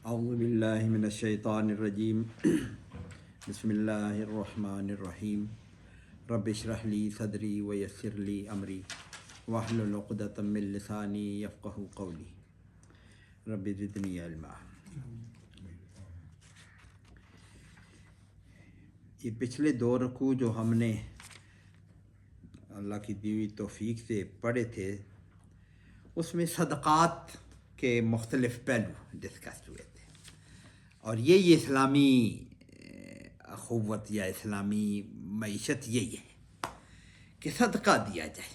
اعوذ باللہ من الشیطان الرجیم بسم اللہ الرحمن الرحیم رب اشرح لی صدری ویسر لی امری واحلل عقدۃ من لسانی یفقہوا قولی رب زدنی علما۔ یہ پچھلے دو رکوع جو ہم نے اللہ کی دی ہوئی توفیق سے پڑھے تھے اس میں صدقات کے مختلف پہلو ڈسکس ہوئے تھے، اور یہ اسلامی اخوت یا اسلامی معیشت یہی ہے کہ صدقہ دیا جائے۔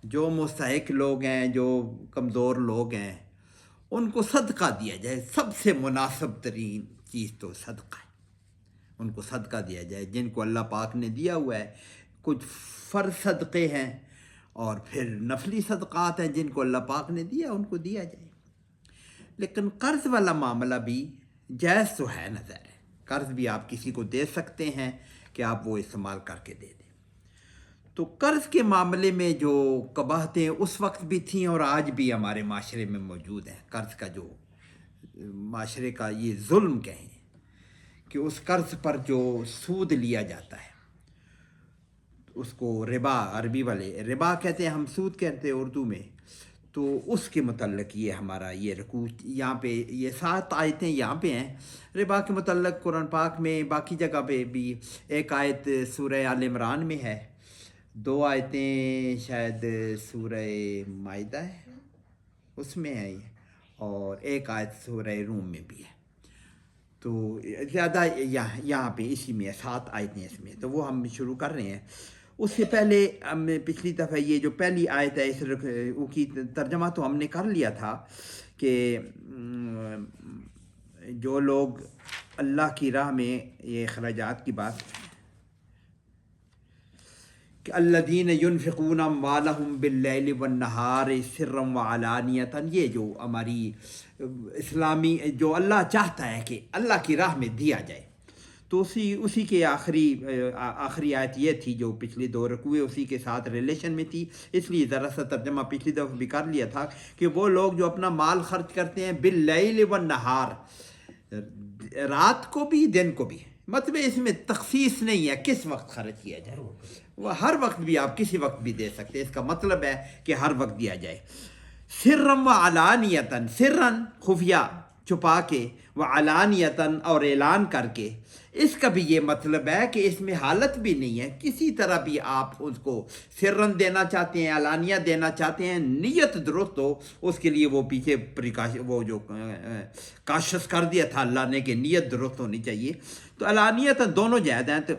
جو مستحق لوگ ہیں، جو کمزور لوگ ہیں، ان کو صدقہ دیا جائے۔ سب سے مناسب ترین چیز تو صدقہ ہے، ان کو صدقہ دیا جائے۔ جن کو اللہ پاک نے دیا ہوا ہے، کچھ فرض صدقے ہیں اور پھر نفلی صدقات ہیں جن کو اللہ پاک نے دیا، ان کو دیا جائے۔ لیکن قرض والا معاملہ بھی جائز تو ہے، نظر ہے۔ قرض بھی آپ کسی کو دے سکتے ہیں کہ آپ وہ استعمال کر کے دے دیں۔ تو قرض کے معاملے میں جو قباحتیں اس وقت بھی تھیں اور آج بھی ہمارے معاشرے میں موجود ہیں، قرض کا جو معاشرے کا یہ ظلم کہیں کہ اس قرض پر جو سود لیا جاتا ہے اس کو ربا، عربی والے ربا کہتے ہیں، ہم سود کہتے ہیں اردو میں۔ تو اس کے متعلق یہ ہمارا یہ رکوع یہاں پہ، یہ 7 آیتیں یہاں پہ ہیں ربا کے متعلق قرآن پاک میں۔ باقی جگہ پہ بھی ایک آیت سورہ آل عمران میں ہے، 2 آیتیں شاید سورہ مائدہ ہے اس میں ہے، اور ایک آیت سورہ روم میں بھی ہے۔ تو زیادہ یہاں پہ اسی میں 7 آیتیں اس میں، تو وہ ہم شروع کر رہے ہیں۔ اس سے پہلے ہم پچھلی دفعہ یہ جو پہلی آیت ہے اس کی ترجمہ تو ہم نے کر لیا تھا کہ جو لوگ اللہ کی راہ میں یہ اخراجات کی بات کہ الذین ینفقون اموالہم باللیل والنہار سرا وعلانیۃ، یہ جو ہماری اسلامی جو اللہ چاہتا ہے کہ اللہ کی راہ میں دیا جائے، تو اسی کے آخری آیت یہ تھی جو پچھلی 2 رکوع اسی کے ساتھ ریلیشن میں تھی، اس لیے ذرا سا ترجمہ پچھلی دفعہ بھی کر لیا تھا کہ وہ لوگ جو اپنا مال خرچ کرتے ہیں باللیل والنہار، رات کو بھی دن کو بھی، مطلب اس میں تخصیص نہیں ہے کس وقت خرچ کیا جائے، وہ ہر وقت بھی آپ کسی وقت بھی دے سکتے ہیں، اس کا مطلب ہے کہ ہر وقت دیا جائے۔ سرا وعلانیۃ، سرا خفیہ چھپا کے، وعلانیۃ اور اعلان کر کے، اس کا بھی یہ مطلب ہے کہ اس میں حالت بھی نہیں ہے، کسی طرح بھی آپ اس کو سرن دینا چاہتے ہیں، علانیہ دینا چاہتے ہیں، نیت درست ہو، اس کے لیے وہ پیچھے وہ جو کاشس کر دیا تھا اللہ نے کہ نیت درست ہونی چاہیے، تو علانیت دونوں جائز ہیں، تو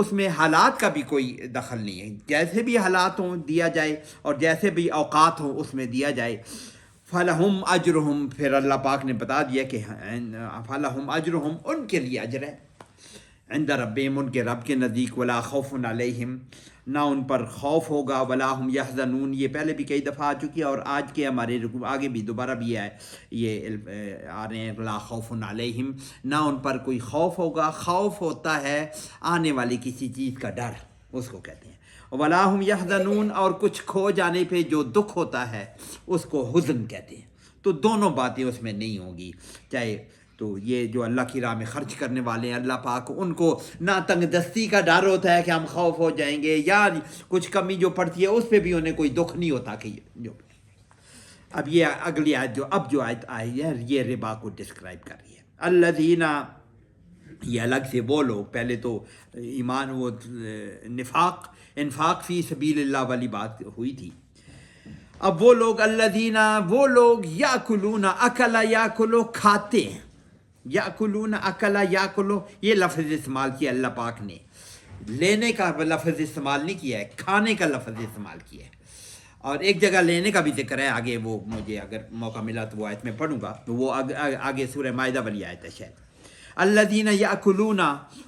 اس میں حالات کا بھی کوئی دخل نہیں ہے، جیسے بھی حالات ہوں دیا جائے اور جیسے بھی اوقات ہوں اس میں دیا جائے۔ فَلَهُمْ أَجْرُهُمْ، پھر اللہ پاک نے بتا دیا کہ فَلَهُمْ أَجْرُهُمْ، ان کے لیے اجر ہے، عند ربہم، ان کے رب کے نزدیک، ولا خوف علیہم، نہ ان پر خوف ہوگا، ولا ہم یحزنون، یہ پہلے بھی کئی دفعہ آ چکی ہے اور آج کے ہمارے رکوع آگے بھی دوبارہ بھی ہے، یہ آ رہے ہیں لا خوف علیہم، نہ ان پر کوئی خوف ہوگا۔ خوف ہوتا ہے آنے والی کسی چیز کا ڈر، اس کو کہتے ہیں۔ ولا ہم یحزنون، اور کچھ کھو جانے پہ جو دکھ ہوتا ہے اس کو حزن کہتے ہیں۔ تو دونوں باتیں اس میں نہیں ہوں گی، چاہے تو یہ جو اللہ کی راہ میں خرچ کرنے والے ہیں، اللہ پاک ان کو نہ تنگ دستی کا ڈر ہوتا ہے کہ ہم خوف ہو جائیں گے، یا کچھ کمی جو پڑتی ہے اس پہ بھی انہیں کوئی دکھ نہیں ہوتا کہ جو۔ اب یہ اگلی آیت جو آیت آئی ہے یہ ربا کو ڈسکرائب کر رہی ہے۔ الذین، یہ الگ سے وہ لوگ، پہلے تو ایمان وہ انفاق فی سبیل اللہ والی بات ہوئی تھی، اب وہ لوگ الذین، وہ لوگ یاکلون اکل، یاکلو کھاتے ہیں، یاکلون اکل یاکلو، یہ لفظ استعمال کیا اللہ پاک نے، لینے کا لفظ استعمال نہیں کیا ہے، کھانے کا لفظ استعمال کیا ہے، اور ایک جگہ لینے کا بھی ذکر ہے، آگے وہ مجھے اگر موقع ملا تو وہ آیت میں پڑھوں گا، تو وہ آگے سورہ مائدہ والی آیت ہے شاید۔ الذین یاکلون،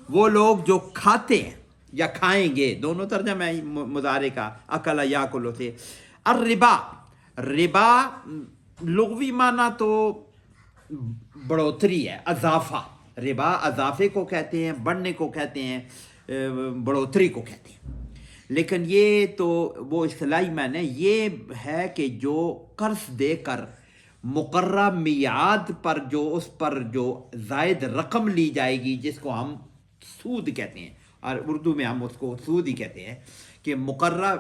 وہ لوگ جو کھاتے ہیں یا کھائیں گے، دونوں ترجمہ ہے مضارع کا، اکل یاکلو سے۔ الربا، ربا لغوی معنی تو بڑھوتری ہے، اضافہ، ربا اضافے کو کہتے ہیں، بڑھنے کو کہتے ہیں، بڑھوتری کو کہتے ہیں، لیکن یہ تو وہ اصطلاحی معنی یہ ہے کہ جو قرض دے کر مقررہ میعاد پر جو اس پر جو زائد رقم لی جائے گی جس کو ہم سود کہتے ہیں، اور اردو میں ہم اس کو سود ہی کہتے ہیں، کہ مقررہ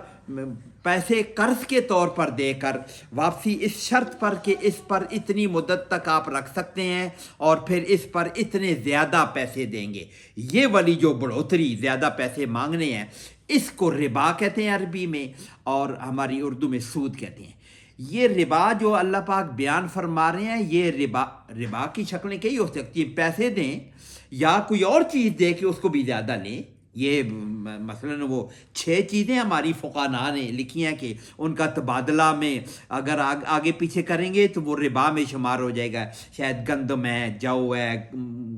پیسے قرض کے طور پر دے کر واپسی اس شرط پر کہ اس پر اتنی مدت تک آپ رکھ سکتے ہیں اور پھر اس پر اتنے زیادہ پیسے دیں گے، یہ والی جو بڑھوتری زیادہ پیسے مانگنے ہیں اس کو ربا کہتے ہیں عربی میں، اور ہماری اردو میں سود کہتے ہیں۔ یہ ربا جو اللہ پاک بیان فرما رہے ہیں، یہ ربا کی شکلیں کئی ہو سکتی ہیں، پیسے دیں یا کوئی اور چیز دے کے اس کو بھی زیادہ لیں۔ یہ مثلاً وہ 6 چیزیں ہماری فقہاء نے لکھی ہیں کہ ان کا تبادلہ میں اگر آگے پیچھے کریں گے تو وہ ربا میں شمار ہو جائے گا، شاید گندم ہے، جو ہے،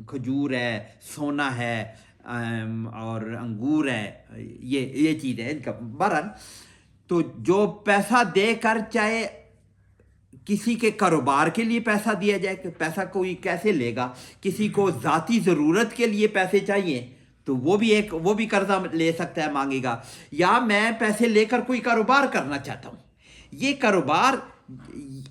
کھجور ہے، سونا ہے، اور انگور ہے، یہ چیز ہے ان کا۔ بہرحال تو جو پیسہ دے کر، چاہے کسی کے کاروبار کے لیے پیسہ دیا جائے، کہ پیسہ کوئی کیسے لے گا، کسی کو ذاتی ضرورت کے لیے پیسے چاہیے تو وہ بھی قرضہ لے سکتا ہے، مانگے گا، یا میں پیسے لے کر کوئی کاروبار کرنا چاہتا ہوں۔ یہ کاروبار،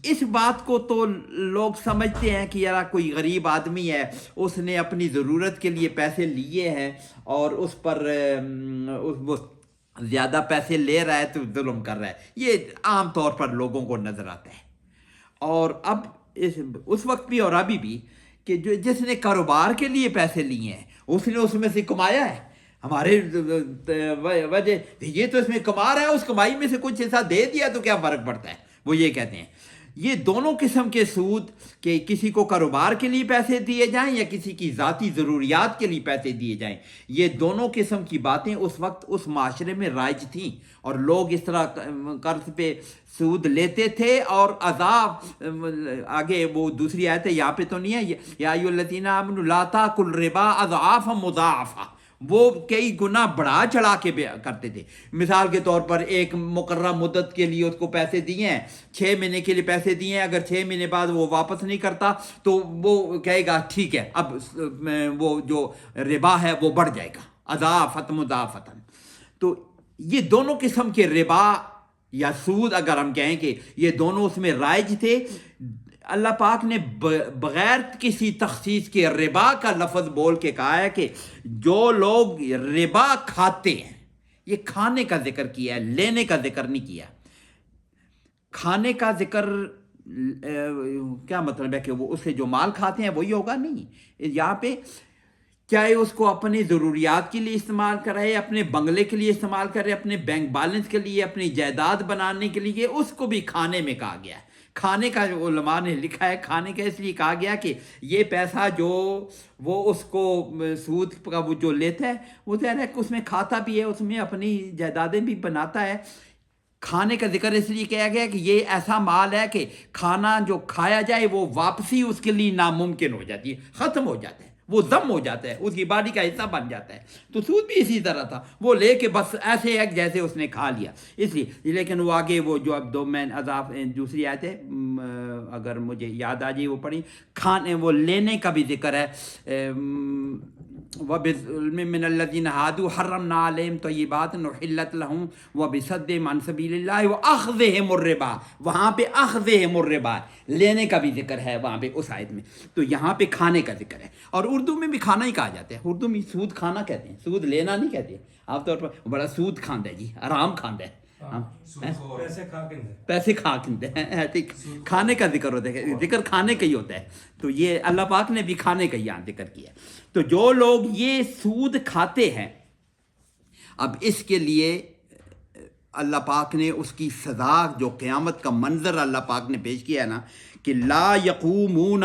اس بات کو تو لوگ سمجھتے ہیں کہ یار کوئی غریب آدمی ہے، اس نے اپنی ضرورت کے لیے پیسے لیے ہیں اور اس پر وہ زیادہ پیسے لے رہا ہے تو ظلم کر رہا ہے، یہ عام طور پر لوگوں کو نظر آتا ہے۔ اور اب اس وقت بھی اور ابھی بھی کہ جس نے کاروبار کے لیے پیسے لیے ہیں اس نے اس میں سے کمایا ہے، ہمارے وجہ یہ تو اس میں کما رہا ہے، اس کمائی میں سے کچھ حصہ دے دیا تو کیا فرق پڑتا ہے، وہ یہ کہتے ہیں۔ یہ دونوں قسم کے سود، کہ کسی کو کاروبار کے لیے پیسے دیے جائیں یا کسی کی ذاتی ضروریات کے لیے پیسے دیے جائیں، یہ دونوں قسم کی باتیں اس وقت اس معاشرے میں رائج تھیں، اور لوگ اس طرح قرض پہ سود لیتے تھے۔ اور عذاب آگے وہ دوسری آیت ہے، یہاں پہ تو نہیں ہے، یا ایھا الذین آمنوا لا تاکلوا الربا اضعافا مضاعفہ، وہ کئی گنا بڑھا چڑھا کے کرتے تھے۔ مثال کے طور پر ایک مقررہ مدت کے لیے اس کو پیسے دیے ہیں، 6 مہینے کے لیے پیسے دیے ہیں، اگر 6 مہینے بعد وہ واپس نہیں کرتا تو وہ کہے گا ٹھیک ہے، اب وہ جو ربا ہے وہ بڑھ جائے گا، اضعافا مضاعفۃ۔ تو یہ دونوں قسم کے ربا یا سود، اگر ہم کہیں کہ یہ دونوں اس میں رائج تھے، اللہ پاک نے بغیر کسی تخصیص کے ربا کا لفظ بول کے کہا ہے کہ جو لوگ ربا کھاتے ہیں، یہ کھانے کا ذکر کیا ہے، لینے کا ذکر نہیں کیا۔ کھانے کا ذکر کیا مطلب ہے کہ وہ اس سے جو مال کھاتے ہیں وہی ہوگا؟ نہیں، یہاں پہ چاہے اس کو اپنی ضروریات کے لیے استعمال کرے، اپنے بنگلے کے لیے استعمال کرے، اپنے بینک بیلنس کے لیے، اپنی جائیداد بنانے کے لیے، اس کو بھی کھانے میں کہا گیا ہے۔ کھانے کا جو علماء نے لکھا ہے، کھانے کا اس لیے کہا گیا کہ یہ پیسہ جو وہ اس کو سود کا وہ جو لیتا ہے، وہ ظاہر ہے کہ اس میں کھاتا بھی ہے، اس میں اپنی جائیدادیں بھی بناتا ہے۔ کھانے کا ذکر اس لیے کیا گیا کہ یہ ایسا مال ہے کہ کھانا جو کھایا جائے وہ واپسی اس کے لیے ناممکن ہو جاتی ہے، ختم ہو جاتا ہے، وہ ضم ہو جاتا ہے، اس کی باڈی کا حصہ بن جاتا ہے۔ تو سود بھی اسی طرح تھا، وہ لے کے بس ایسے ہے جیسے اس نے کھا لیا، اس لیے۔ لیکن وہ آگے وہ جو اب میں دوسری آیت ہے، اگر مجھے یاد آ جائے وہ پڑھی، کھانے وہ لینے کا بھی ذکر ہے۔ وَبِظُلْمٍ مِّنَ الَّذِينَ هَادُوا حَرَّمْنَا عَلَيْهِمْ طَيِّبَاتٍ أُحِلَّتْ لَهُمْ وَبِصَدِّهِمْ عَن سَبِيلِ اللَّهِ وَأَخْذِهِمُ الرِّبَا، وہاں پہ أَخْذِهِمُ الرِّبَا، لینے کا بھی ذکر ہے وہاں پہ اس آیت میں، تو یہاں پہ کھانے کا ذکر ہے۔ اور اردو میں بھی کھانا ہی کہا جاتا ہے، اردو میں سود کھانا کہتے ہیں، سود لینا نہیں کہتے عام طور پر۔ بڑا سود کھاندا ہے جی، آرام کھاندا ہے، پیسے کھا کے کھانے کا ذکر ہوتا ہے، ذکر کھانے کا ہی ہوتا ہے۔ تو یہ اللہ پاک نے بھی کھانے کا یہاں ذکر کیا۔ تو جو لوگ یہ سود کھاتے ہیں، اب اس کے لیے اللہ پاک نے اس کی سزا، جو قیامت کا منظر اللہ پاک نے پیش کیا ہے نا، کہ لا یقومون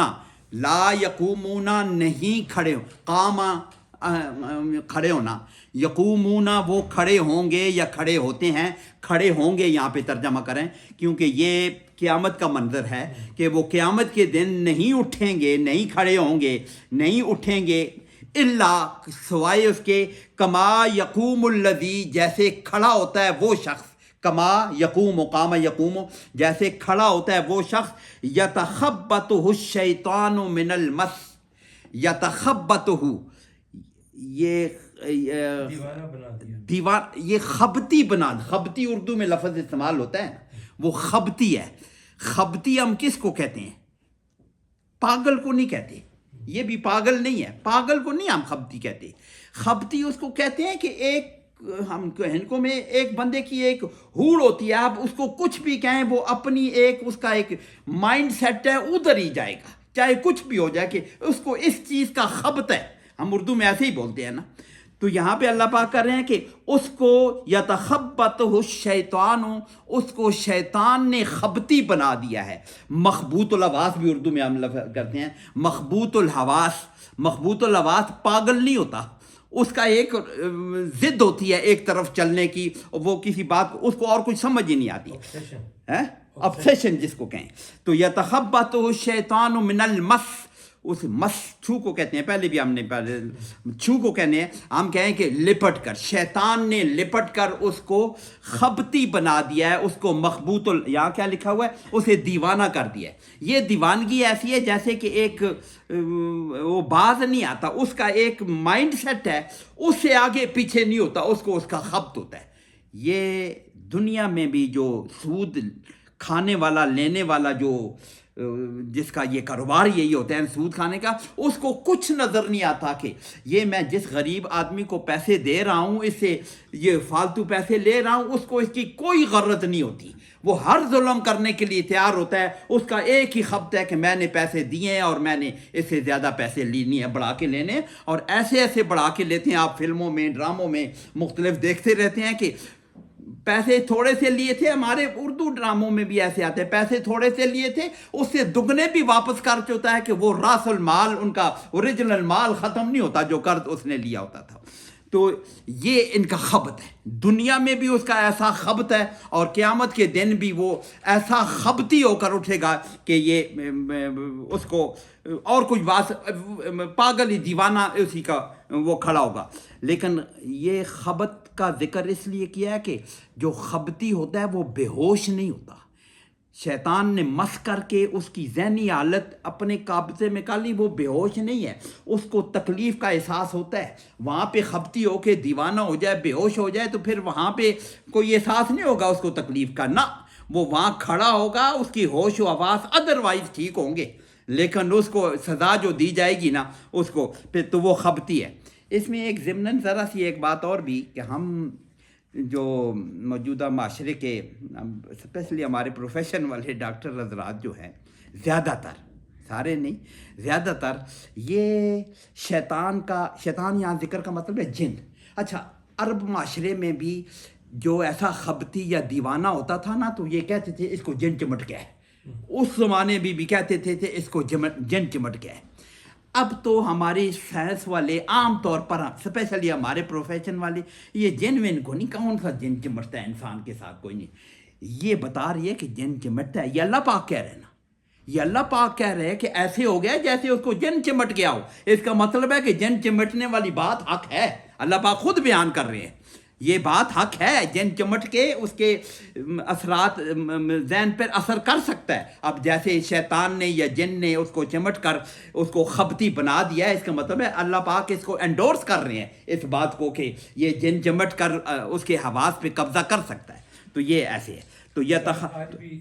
نہیں کھڑے، قام کھڑے ہونا، یقومون وہ کھڑے ہوں گے یا کھڑے ہوتے ہیں، کھڑے ہوں گے یہاں پہ ترجمہ کریں، کیونکہ یہ قیامت کا منظر ہے کہ وہ قیامت کے دن نہیں اٹھیں گے، نہیں کھڑے ہوں گے، نہیں اٹھیں گے، الا سوائے اس کے کما یقوم الذی، جیسے کھڑا ہوتا ہے وہ شخص، کما یقوم قام یقوم، جیسے کھڑا ہوتا ہے وہ شخص، یتخبطہ الشیطان من المس، یتخبطہ، یہ دیوار، یہ خبتی بنا، خبتی اردو میں لفظ استعمال ہوتا ہے، وہ خبتی ہے۔ خبتی ہم کس کو کہتے ہیں؟ پاگل کو نہیں کہتے، یہ بھی پاگل نہیں ہے، پاگل کو نہیں ہم خبتی کہتے، خبتی اس کو کہتے ہیں کہ ایک ہم ہندکوں میں ایک بندے کی ایک ہوڑ ہوتی ہے، آپ اس کو کچھ بھی کہیں وہ اپنی ایک اس کا ایک مائنڈ سیٹ ہے ادھر ہی جائے گا، چاہے کچھ بھی ہو جائے کہ اس کو اس چیز کا خبط ہے، ہم اردو میں ایسے ہی بولتے ہیں نا۔ تو یہاں پہ اللہ پاک کر رہے ہیں کہ اس کو یتخبطہ الشیطان، اس کو شیطان نے خبتی بنا دیا ہے۔ مخبوط الحواس بھی اردو میں ہم لفظ کرتے ہیں، مخبوط الحواس، مخبوط الحواس پاگل نہیں ہوتا، اس کا ایک ضد ہوتی ہے ایک طرف چلنے کی، وہ کسی بات کو اس کو اور کچھ سمجھ ہی نہیں آتی، obsession جس کو کہیں۔ تو یتخبطہ الشیطان من المس، اس مس چھو کو کہتے ہیں، پہلے بھی ہم نے چھو کو کہنے ہیں، ہم کہیں کہ لپٹ کر، شیطان نے لپٹ کر اس کو خبتی بنا دیا ہے، اس کو مخبوط یہاں کیا لکھا ہوا ہے، اسے دیوانہ کر دیا ہے۔ یہ دیوانگی ایسی ہے جیسے کہ ایک وہ باز نہیں آتا، اس کا ایک مائنڈ سیٹ ہے، اس سے آگے پیچھے نہیں ہوتا، اس کو اس کا خبط ہوتا ہے۔ یہ دنیا میں بھی جو سود کھانے والا لینے والا جو جس کا یہ کاروبار یہی ہوتا ہے سود کھانے کا، اس کو کچھ نظر نہیں آتا کہ یہ میں جس غریب آدمی کو پیسے دے رہا ہوں، اس سے یہ فالتو پیسے لے رہا ہوں، اس کو اس کی کوئی غرض نہیں ہوتی، وہ ہر ظلم کرنے کے لیے تیار ہوتا ہے، اس کا ایک ہی خبط ہے کہ میں نے پیسے دیے ہیں اور میں نے اس سے زیادہ پیسے لینی ہے، بڑھا کے لینے، اور ایسے ایسے بڑھا کے لیتے ہیں۔ آپ فلموں میں ڈراموں میں مختلف دیکھتے رہتے ہیں کہ پیسے تھوڑے سے لیے تھے، ہمارے اردو ڈراموں میں بھی ایسے آتے ہیں، پیسے تھوڑے سے لیے تھے، اس سے دگنے بھی واپس کر چکتا ہے کہ وہ راس المال، ان کا اوریجنل مال ختم نہیں ہوتا جو قرض اس نے لیا ہوتا تھا۔ تو یہ ان کا خبط ہے، دنیا میں بھی اس کا ایسا خبط ہے، اور قیامت کے دن بھی وہ ایسا خبتی ہو کر اٹھے گا کہ یہ اس کو اور کچھ بات پاگل ہی دیوانہ اسی کا وہ کھڑا ہوگا۔ لیکن یہ خبط کا ذکر اس لیے کیا ہے کہ جو خبتی ہوتا ہے وہ بے ہوش نہیں ہوتا، شیطان نے مس کر کے اس کی ذہنی حالت اپنے قابضے میں کر لی، وہ بے ہوش نہیں ہے، اس کو تکلیف کا احساس ہوتا ہے، وہاں پہ خبتی ہو کے دیوانہ ہو جائے، بے ہوش ہو جائے تو پھر وہاں پہ کوئی احساس نہیں ہوگا اس کو تکلیف کا، نہ، وہ وہاں کھڑا ہوگا، اس کی ہوش و حواس ادروائز ٹھیک ہوں گے، لیکن اس کو سزا جو دی جائے گی نا اس کو پھر تو وہ خبتی ہے۔ اس میں ایک ضمناً ذرا سی ایک بات اور بھی کہ ہم جو موجودہ معاشرے کے اسپیشلی ہمارے پروفیشن والے ڈاکٹر حضرات جو ہیں، زیادہ تر، سارے نہیں، زیادہ تر یہ شیطان یہاں ذکر کا مطلب ہے جن۔ اچھا، عرب معاشرے میں بھی جو ایسا خبتی یا دیوانہ ہوتا تھا نا تو یہ کہتے تھے اس کو جن چمٹ گیا ہے، اس زمانے میں بھی کہتے تھے اس کو جن چمٹ گیا ہے۔ اب تو ہمارے سائنس والے عام طور پر اسپیشلی ہمارے پروفیشن والے یہ جن وین کو نہیں، کون سا جن چمٹتا ہے انسان کے ساتھ، کوئی نہیں، یہ بتا رہی ہے کہ جن چمٹتا ہے، یہ اللہ پاک کہہ رہے ہیں نا، یہ اللہ پاک کہہ رہے ہیں کہ ایسے ہو گیا جیسے اس کو جن چمٹ گیا ہو، اس کا مطلب ہے کہ جن چمٹنے والی بات حق ہے، اللہ پاک خود بیان کر رہے ہیں، یہ بات حق ہے، جن چمٹ کے اس کے اثرات ذہن پر اثر کر سکتا ہے۔ اب جیسے شیطان نے یا جن نے اس کو چمٹ کر اس کو خبتی بنا دیا ہے، اس کا مطلب ہے اللہ پاک اس کو انڈورس کر رہے ہیں اس بات کو کہ یہ جن چمٹ کر اس کے حواس پہ قبضہ کر سکتا ہے، تو یہ ایسے ہے۔ تو یہ آج بھی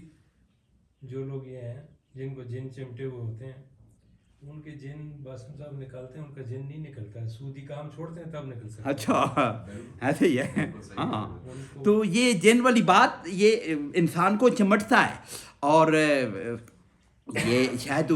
جو لوگ یہ ہیں جن کو جن چمٹے ہوئے ہوتے ہیں، ان کے جن باسم صاحب نکالتے ہیں، ان کا جن نہیں نکلتا ہے، سودی کام چھوڑتے ہیں تب نکل سکتا ہے۔ اچھا، ایسے ہی ہے، ہاں۔ تو یہ جن والی بات یہ انسان کو چمٹتا ہے، اور یہ شاید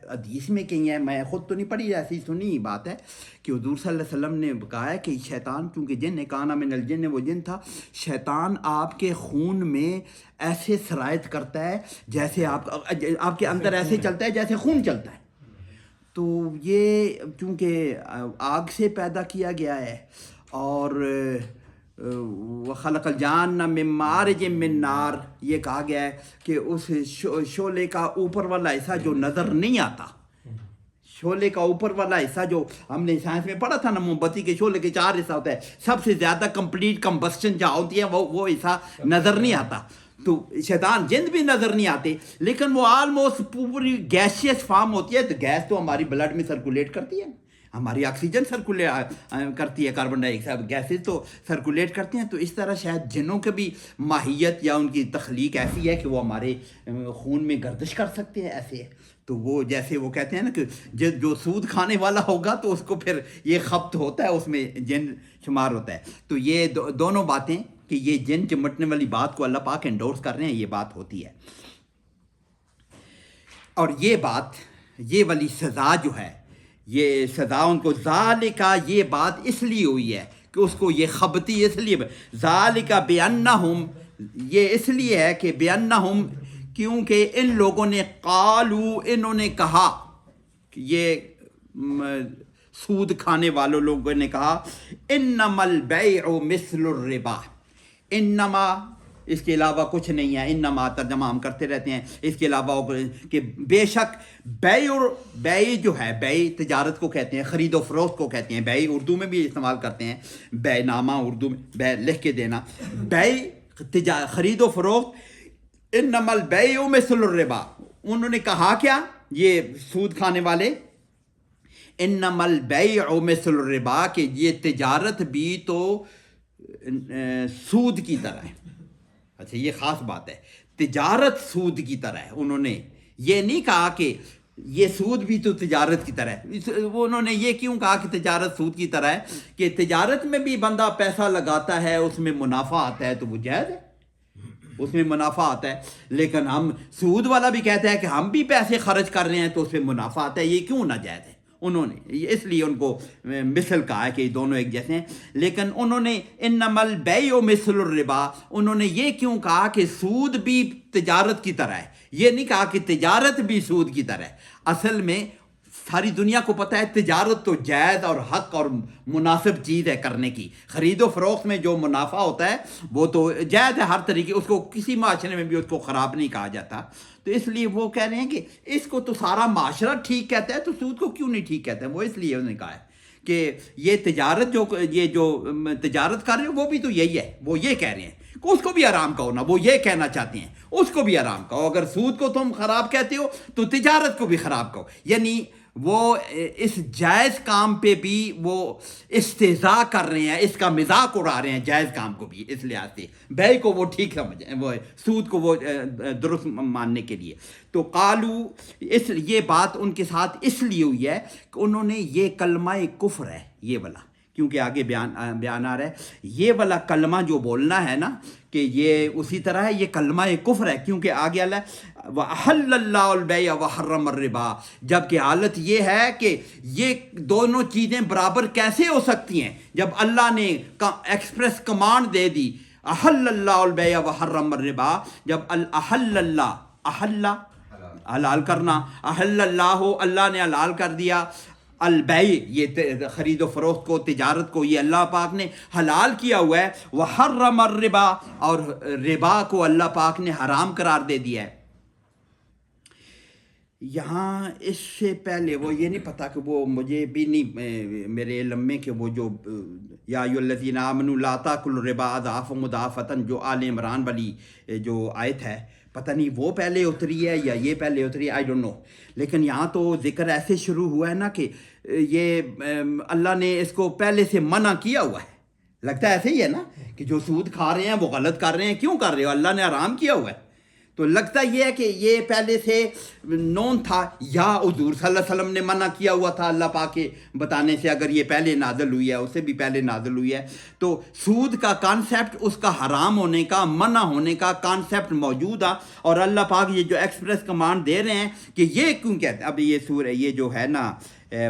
حدیث میں کہیں ہے، میں خود تو نہیں پڑھی، ایسی سنی بات ہے کہ حضور صلی اللہ علیہ وسلم نے کہا ہے کہ شیطان چونکہ جن ہے، کانا من الجن، وہ جن تھا، شیطان آپ کے خون میں ایسے سرایت کرتا ہے جیسے آپ کے اندر ایسے چلتا ہے جیسے خون چلتا ہے۔ تو یہ چونکہ آگ سے پیدا کیا گیا ہے، اور وَخَلَقَ الْجَانَّ مِن مَّارِجٍ مِّن نَار، یہ کہا گیا ہے کہ اس شعلے کا اوپر والا حصہ جو نظر نہیں آتا، شعلے کا اوپر والا حصہ جو ہم نے سائنس میں پڑھا تھا نا، موم بتی کے شعلے کے 4 حصہ ہوتا ہے، سب سے زیادہ کمپلیٹ کمبسشن جہاں ہوتی ہے وہ حصہ نظر نہیں آتا، تو شیطان جن بھی نظر نہیں آتے، لیکن وہ آلموسٹ پوری گیسیس فارم ہوتی ہے، تو گیس تو ہماری بلڈ میں سرکولیٹ کرتی ہے، ہماری آکسیجن سرکولیٹ کرتی ہے، کاربن ڈائی آکسائڈ گیسز تو سرکولیٹ کرتے ہیں۔ تو اس طرح شاید جنوں کے بھی ماہیت یا ان کی تخلیق ایسی ہے کہ وہ ہمارے خون میں گردش کر سکتے ہیں، ایسے ہے۔ تو وہ جیسے وہ کہتے ہیں نا کہ جو سود کھانے والا ہوگا تو اس کو پھر یہ خبط ہوتا ہے، اس میں جن شمار ہوتا ہے. تو یہ دونوں باتیں کہ یہ جن چمٹنے والی بات کو اللہ پاک انڈورس کر رہے ہیں، یہ بات ہوتی ہے. اور یہ بات، یہ والی سزا جو ہے، یہ سزا ان کو ذالکا، یہ بات اس لیے ہوئی ہے کہ اس کو یہ خبتی اس لیے ذالکا بیانہم، یہ اس لیے ہے کہ بیانہم، کیونکہ ان لوگوں نے قالو، انہوں نے کہا، کہ یہ سود کھانے والوں لوگوں نے کہا انما البیع مثل الربا، انما اس کے علاوہ کچھ نہیں ہے، انما ترجمہ ہم کرتے رہتے ہیں، اس کے علاوہ کہ بے شک بیع جو ہے، بیع تجارت کو کہتے ہیں، خرید و فروخت کو کہتے ہیں. بیع اردو میں بھی استعمال کرتے ہیں، بیع نامہ اردو میں بیع لکھ کے دینا، بیع خرید و فروخت. انما البیع مثل الربا، انہوں نے کہا کیا یہ سود کھانے والے، انما البیع مثل الربا، کہ یہ تجارت بھی تو سود کی طرح ہے. اچھا یہ خاص بات ہے، تجارت سود کی طرح ہے. انہوں نے یہ نہیں کہا کہ یہ سود بھی تو تجارت کی طرح ہے. انہوں نے یہ کیوں کہا کہ تجارت سود کی طرح ہے؟ کہ تجارت میں بھی بندہ پیسہ لگاتا ہے، اس میں منافع آتا ہے تو وہ جائز ہے، اس میں منافع آتا ہے. لیکن ہم سود والا بھی کہتا ہے کہ ہم بھی پیسے خرچ کر رہے ہیں تو اس میں منافع آتا ہے، یہ کیوں نہ جائز ہے؟ انہوں نے اس لیے ان کو مثل کہا ہے کہ دونوں ایک جیسے ہیں. لیکن انہوں نے انما البیع مثل الربا، انہوں نے یہ کیوں کہا کہ سود بھی تجارت کی طرح ہے؟ یہ نہیں کہا کہ تجارت بھی سود کی طرح ہے. اصل میں ساری دنیا کو پتہ ہے تجارت تو جائز اور حق اور مناسب چیز ہے کرنے کی. خرید و فروخت میں جو منافع ہوتا ہے وہ تو جائز ہے ہر طریقے، اس کو کسی معاشرے میں بھی اس کو خراب نہیں کہا جاتا. تو اس لیے وہ کہہ رہے ہیں کہ اس کو تو سارا معاشرہ ٹھیک کہتا ہے تو سود کو کیوں نہیں ٹھیک کہتا ہے. وہ اس لیے انہوں نے کہا ہے کہ یہ تجارت جو تجارت کر رہے ہیں وہ بھی تو یہی ہے. وہ یہ کہہ رہے ہیں کہ اس کو بھی آرام کہو نا، وہ یہ کہنا چاہتے ہیں اس کو بھی آرام کہو. اگر سود کو تم خراب کہتے ہو تو تجارت کو بھی خراب کہو. یعنی وہ اس جائز کام پہ بھی وہ استہزاء کر رہے ہیں، اس کا مذاق اڑا رہے ہیں جائز کام کو بھی. اس لحاظ سے بیع کو وہ ٹھیک سمجھیں، وہ سود کو وہ درست ماننے کے لیے. تو قالو، یہ بات ان کے ساتھ اس لیے ہوئی ہے کہ انہوں نے یہ کلمہ کفر ہے یہ والا، کیونکہ آگے بیان آ رہا ہے یہ والا کلمہ جو بولنا ہے نا کہ یہ اسی طرح ہے، یہ کلمہ کفر ہے. کیونکہ آگے اللہ وَأَحَلَّ اللَّهُ الْبَيْعَ وَحَرَّمَ الرِّبَا، جبکہ حالت یہ ہے کہ یہ دونوں چیزیں برابر کیسے ہو سکتی ہیں جب اللہ نے ایکسپریس کمانڈ دے دی احل اللہ البیع وحرم الربا. جب احل اللہ، احل حلال کرنا، احل اللہ اللہ نے حلال کر دیا، البیع یہ خرید و فروخت کو، تجارت کو، یہ اللہ پاک نے حلال کیا ہوا ہے. وحرم الربا، اور ربا کو اللہ پاک نے حرام قرار دے دیا ہے. یہاں اس سے پہلے وہ یہ نہیں پتہ کہ وہ مجھے بھی نہیں میرے علم میں کہ وہ جو یا ایھا الذین آمنوا لا تاکلوا الربا اضعافا مضاعفۃ جو آل عمران والی جو آیت ہے، پتہ نہیں وہ پہلے اتری ہے یا یہ پہلے اتری ہے، آئی ڈونٹ نو. لیکن یہاں تو ذکر ایسے شروع ہوا ہے نا کہ یہ اللہ نے اس کو پہلے سے منع کیا ہوا ہے. لگتا ہے ایسے ہی ہے نا کہ جو سود کھا رہے ہیں وہ غلط کر رہے ہیں. کیوں کر رہے ہو؟ اللہ نے حرام کیا ہوا ہے. تو لگتا یہ ہے کہ یہ پہلے سے نون تھا، یا حضور صلی اللہ علیہ وسلم نے منع کیا ہوا تھا اللہ پاک کے بتانے سے. اگر یہ پہلے نازل ہوئی ہے، اس سے بھی پہلے نازل ہوئی ہے، تو سود کا کانسیپٹ، اس کا حرام ہونے کا، منع ہونے کا کانسیپٹ موجود ہے. اور اللہ پاک یہ جو ایکسپریس کمانڈ دے رہے ہیں کہ یہ کیوں کہتے ہیں. اب یہ سورہ یہ جو ہے نا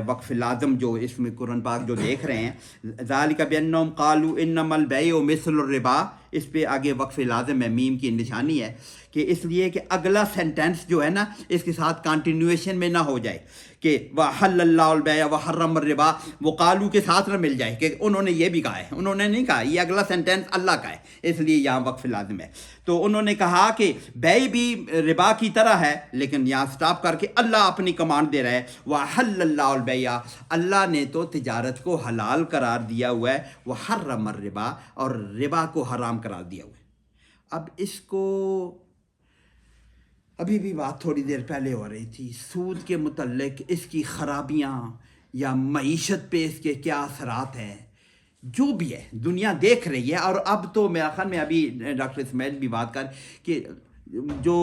وقف لازم جو اس میں قرآن پاک جو دیکھ رہے ہیں، ذالک بانہم قالوا انما البیع مثل الربا، اس پہ آگے وقف لازم ہے، میم کی نشانی ہے کہ اس لیے کہ اگلا سینٹینس جو ہے نا اس کے ساتھ کنٹینویشن میں نہ ہو جائے کہ وَأَحَلَّ اللَّهُ الْبَيْعَ وَحَرَّمَ الرِّبَا، وہ قالو کے ساتھ نہ مل جائے کہ انہوں نے یہ بھی کہا ہے. انہوں نے نہیں کہا، یہ اگلا سینٹینس اللہ کا ہے، اس لیے یہاں وقف لازم ہے. تو انہوں نے کہا کہ بیع بھی ربا کی طرح ہے، لیکن یہاں سٹاپ کر کے اللہ اپنی کمانڈ دے رہا ہے وَأَحَلَّ اللَّهُ الْبَيْعَ، اللہ نے تو تجارت کو حلال قرار دیا ہوا ہے، وَحَرَّمَ الرِّبَا، اور ربا کو حرام قرار دیا ہوا ہے. اب اس کو ابھی بھی بات تھوڑی دیر پہلے ہو رہی تھی سود کے متعلق، اس کی خرابیاں یا معیشت پہ اس کے کیا اثرات ہیں، جو بھی ہے دنیا دیکھ رہی ہے. اور اب تو میرا خیال میں ابھی ڈاکٹر اسماعیل بھی بات کر کہ جو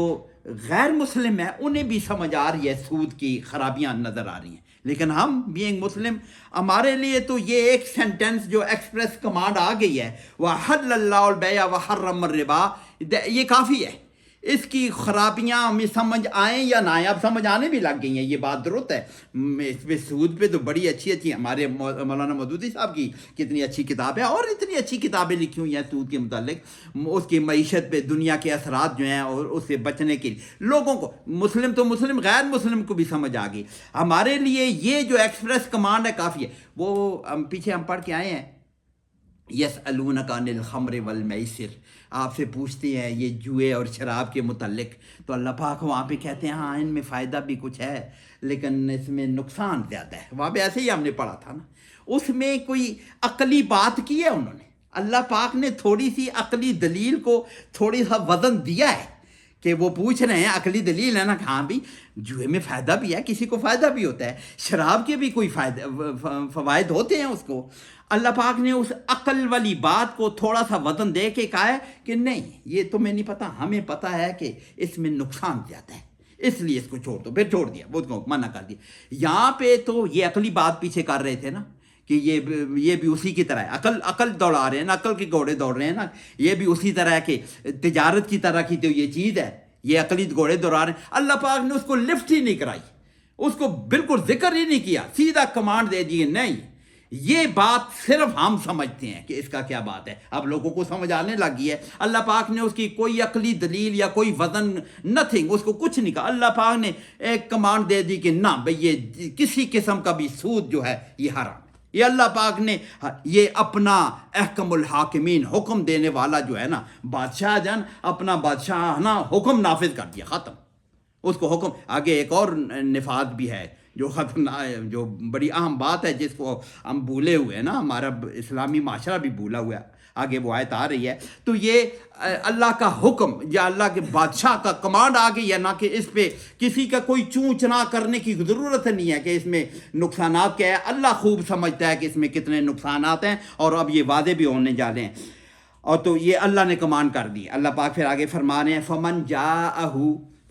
غیر مسلم ہیں انہیں بھی سمجھ آ رہی ہے سود کی خرابیاں نظر آ رہی ہیں، لیکن ہم بینگ مسلم ہمارے لیے تو یہ ایک سینٹنس جو ایکسپریس کمانڈ آ گئی ہے وَحَلَّ اللَّهُ الْبَيْعَ وَحَرَّمَ الرِّبَا، یہ کافی ہے۔ اس کی خرابیاں ہمیں سمجھ آئیں یا نہ آئیں، اب سمجھ آنے بھی لگ گئی ہیں، یہ بات درست ہے۔ اس پہ سود پہ تو بڑی اچھی ہمارے مولانا مودودی صاحب کی کتنی اچھی کتاب ہے، اور اتنی اچھی کتابیں لکھی ہوئی ہیں سود کے متعلق، اس کی معیشت پہ دنیا کے اثرات جو ہیں اور اس سے بچنے کے لیے لوگوں کو، مسلم تو مسلم غیر مسلم کو بھی سمجھ آ گئی۔ ہمارے لیے یہ جو ایکسپریس کمانڈ ہے کافی ہے۔ وہ پیچھے ہم پڑھ کے آئے ہیں یسألونک عن الخمر والمیسر، آپ سے پوچھتے ہیں یہ جوئے اور شراب کے متعلق، تو اللہ پاک وہاں پہ کہتے ہیں ہاں ان میں فائدہ بھی کچھ ہے لیکن اس میں نقصان زیادہ ہے۔ وہاں پہ ایسے ہی ہم نے پڑھا تھا نا، اس میں کوئی عقلی بات کی ہے انہوں نے، اللہ پاک نے تھوڑی سی عقلی دلیل کو تھوڑی سا وزن دیا ہے کہ وہ پوچھ رہے ہیں، عقلی دلیل ہے نا کہ ہاں بھی جوئے میں فائدہ بھی ہے، کسی کو فائدہ بھی ہوتا ہے، شراب کے بھی کوئی فوائد ہوتے ہیں اس کو۔ اللہ پاک نے اس عقل والی بات کو تھوڑا سا وزن دے کے کہا ہے کہ نہیں یہ تمہیں نہیں پتہ، ہمیں پتہ ہے کہ اس میں نقصان زیادہ ہے، اس لیے اس کو چھوڑ دو، پھر چھوڑ دیا، وہ کو منع کر دیا۔ یہاں پہ تو یہ عقلی بات پیچھے کر رہے تھے نا کہ یہ بھی اسی کی طرح ہے، عقل دوڑا رہے ہیں نا، عقل کے گھوڑے دوڑ رہے ہیں نا، یہ بھی اسی طرح ہے کہ تجارت کی طرح کی تو یہ چیز ہے، یہ عقلی گھوڑے دوڑا رہے ہیں۔ اللہ پاک نے اس کو لفٹ ہی نہیں کرائی، اس کو بالکل ذکر ہی نہیں کیا، سیدھا کمانڈ دے دیے نہیں، یہ بات صرف ہم سمجھتے ہیں کہ اس کا کیا بات ہے، اب لوگوں کو سمجھ آنے لگی ہے۔ اللہ پاک نے اس کی کوئی عقلی دلیل یا کوئی وزن نتھنگ، اس کو کچھ نہیں کہا، اللہ پاک نے ایک کمانڈ دے دی کہ نہ بھئی یہ کسی قسم کا بھی سود جو ہے یہ حرام ہے۔ یہ اللہ پاک نے یہ اپنا احکم الحاکمین، حکم دینے والا جو ہے نا بادشاہ جان، اپنا بادشاہ حکم نافذ کر دیا، ختم، اس کو حکم۔ آگے ایک اور نفاذ بھی ہے جو خطرناک، جو بڑی اہم بات ہے جس کو ہم بھولے ہوئے ہیں نا، ہمارا اسلامی معاشرہ بھی بھولا ہوا ہے، آگے وہ آیت آ رہی ہے۔ تو یہ اللہ کا حکم یا اللہ کے بادشاہ کا کمانڈ آ گئی ہے نا کہ اس پہ کسی کا کوئی چون چنا کرنے کی ضرورت نہیں ہے کہ اس میں نقصانات کیا ہے، اللہ خوب سمجھتا ہے کہ اس میں کتنے نقصانات ہیں، اور اب یہ واضح بھی ہونے جا رہے ہیں۔ اور تو یہ اللہ نے کمانڈ کر دی۔ اللہ پاک پھر آگے فرما رہے ہیں فمن جاءہ،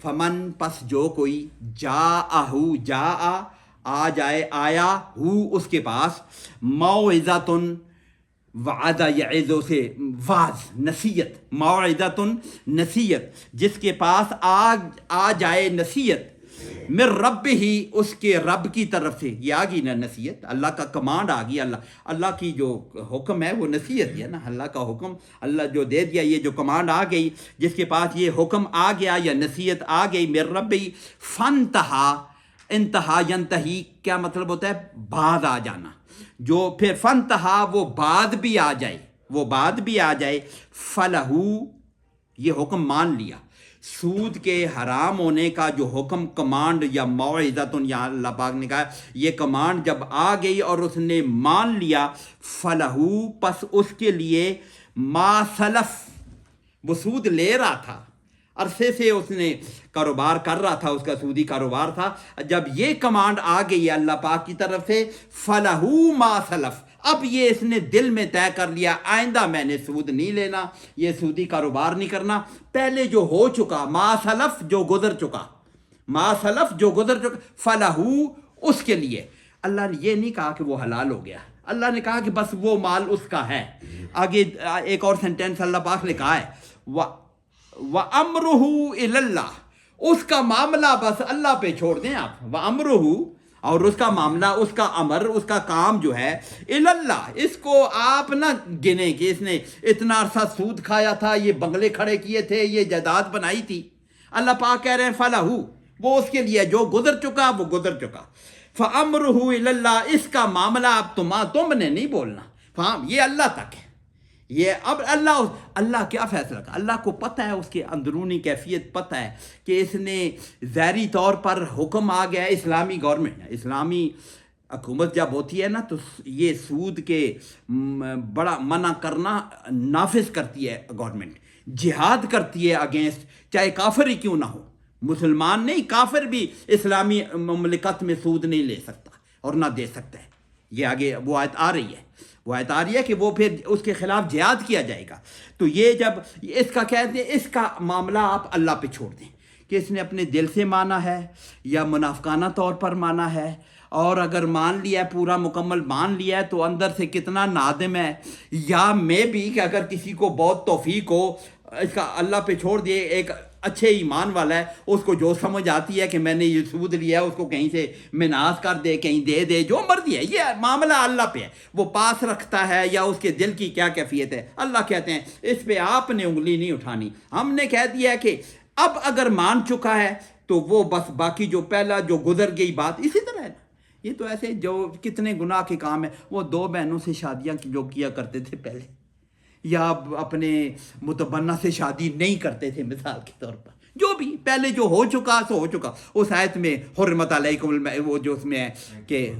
فمن پس جو کوئی، جاءہ جاء آ جائے، آیا ہو اس کے پاس، موعظۃ وعدہ یعظو سے واز نصیحت، موعظۃ نصیحت، جس کے پاس آ جائے نصیحت، من رب ہی اس کے رب کی طرف سے، یہ آ گئی نا نصیحت، اللہ کا کمانڈ آ گئی، اللہ کی جو حکم ہے وہ نصیحت ہے نا، اللہ کا حکم اللہ جو دے دیا، یہ جو کمانڈ آ گئی جس کے پاس یہ حکم آ گیا یا نصیحت آ گئی، من رب ہی، فنتہا، انتہا ینتہی کیا مطلب ہوتا ہے؟ بعد آ جانا، جو پھر فنتہا وہ بعد بھی آ جائے، وہ بعد بھی آ جائے، فلہو یہ حکم مان لیا، سود کے حرام ہونے کا جو حکم کمانڈ یا موعظۃ یا اللہ پاک نے کہا یہ کمانڈ جب آ گئی اور اس نے مان لیا، فلہو پس اس کے لیے، ما سلف، وہ سود لے رہا تھا عرصے سے، اس نے کاروبار کر رہا تھا، اس کا سودی کاروبار تھا، جب یہ کمانڈ آ گئی اللہ پاک کی طرف سے، فلہو ما سلف، اب یہ اس نے دل میں طے کر لیا آئندہ میں نے سود نہیں لینا، یہ سودی کاروبار نہیں کرنا، پہلے جو ہو چکا، ما سلف جو گزر چکا، ما سلف جو گزر چکا، فلہو اس کے لیے۔ اللہ نے یہ نہیں کہا کہ وہ حلال ہو گیا، اللہ نے کہا کہ بس وہ مال اس کا ہے۔ آگے ایک اور سینٹینس اللہ پاک نے کہا ہے وَأَمْرُهُ إِلَى اللَّهِ، اس کا معاملہ بس اللہ پہ چھوڑ دیں آپ، وَأَمْرُهُ، اور اس کا معاملہ، اس کا امر، اس کا کام جو ہے، إِلَى اللَّهِ، اس کو آپ نہ گنیں کہ اس نے اتنا عرصہ سود کھایا تھا، یہ بنگلے کھڑے کیے تھے، یہ جائیداد بنائی تھی۔ اللہ پاک کہہ رہے ہیں فَلَهُ، وہ اس کے لیے جو گزر چکا وہ گزر چکا، فَأَمْرُهُ إِلَى اللَّهِ، اس کا معاملہ اب تم نے نہیں بولنا، فہم یہ اللہ تک ہے، یہ اب اللہ کیا فیصلہ کرا، اللہ کو پتہ ہے، اس کے اندرونی کیفیت پتہ ہے کہ اس نے ظاہری طور پر حکم آ گیا ہے، اسلامی گورنمنٹ، اسلامی حکومت جب ہوتی ہے نا تو یہ سود کے بڑا منع کرنا نافذ کرتی ہے گورنمنٹ، جہاد کرتی ہے اگینسٹ، چاہے کافر ہی کیوں نہ ہو، مسلمان نہیں کافر بھی اسلامی مملکت میں سود نہیں لے سکتا اور نہ دے سکتا ہے۔ یہ آگے وہ آیت آ رہی ہے، وہ آیت آ رہی ہے کہ وہ پھر اس کے خلاف جہاد کیا جائے گا۔ تو یہ جب اس کا کہتے ہیں اس کا معاملہ آپ اللہ پہ چھوڑ دیں کہ اس نے اپنے دل سے مانا ہے یا منافقانہ طور پر مانا ہے، اور اگر مان لیا ہے، پورا مکمل مان لیا ہے، تو اندر سے کتنا نادم ہے، یا میں بھی کہ اگر کسی کو بہت توفیق ہو، اس کا اللہ پہ چھوڑ دیے، ایک اچھے ایمان والا ہے، اس کو جو سمجھ آتی ہے کہ میں نے یہ سود لیا ہے، اس کو کہیں سے مناس کر دے، کہیں دے دے، جو مرضی ہے، یہ معاملہ اللہ پہ ہے، وہ پاس رکھتا ہے یا اس کے دل کی کیا کیفیت ہے۔ اللہ کہتے ہیں اس پہ آپ نے انگلی نہیں اٹھانی، ہم نے کہہ دیا ہے کہ اب اگر مان چکا ہے تو وہ بس باقی جو پہلا جو گزر گئی بات اسی طرح ہے نا۔ یہ تو ایسے جو کتنے گناہ کے کام ہیں، وہ 2 بہنوں سے شادیاں جو کیا کرتے تھے پہلے، یا اپنے متبنہ سے شادی نہیں کرتے تھے، مثال کے طور پر، جو بھی پہلے جو ہو چکا سو ہو چکا۔ اس آیت میں حرمت علیکم وہ جو اس میں ہے کہ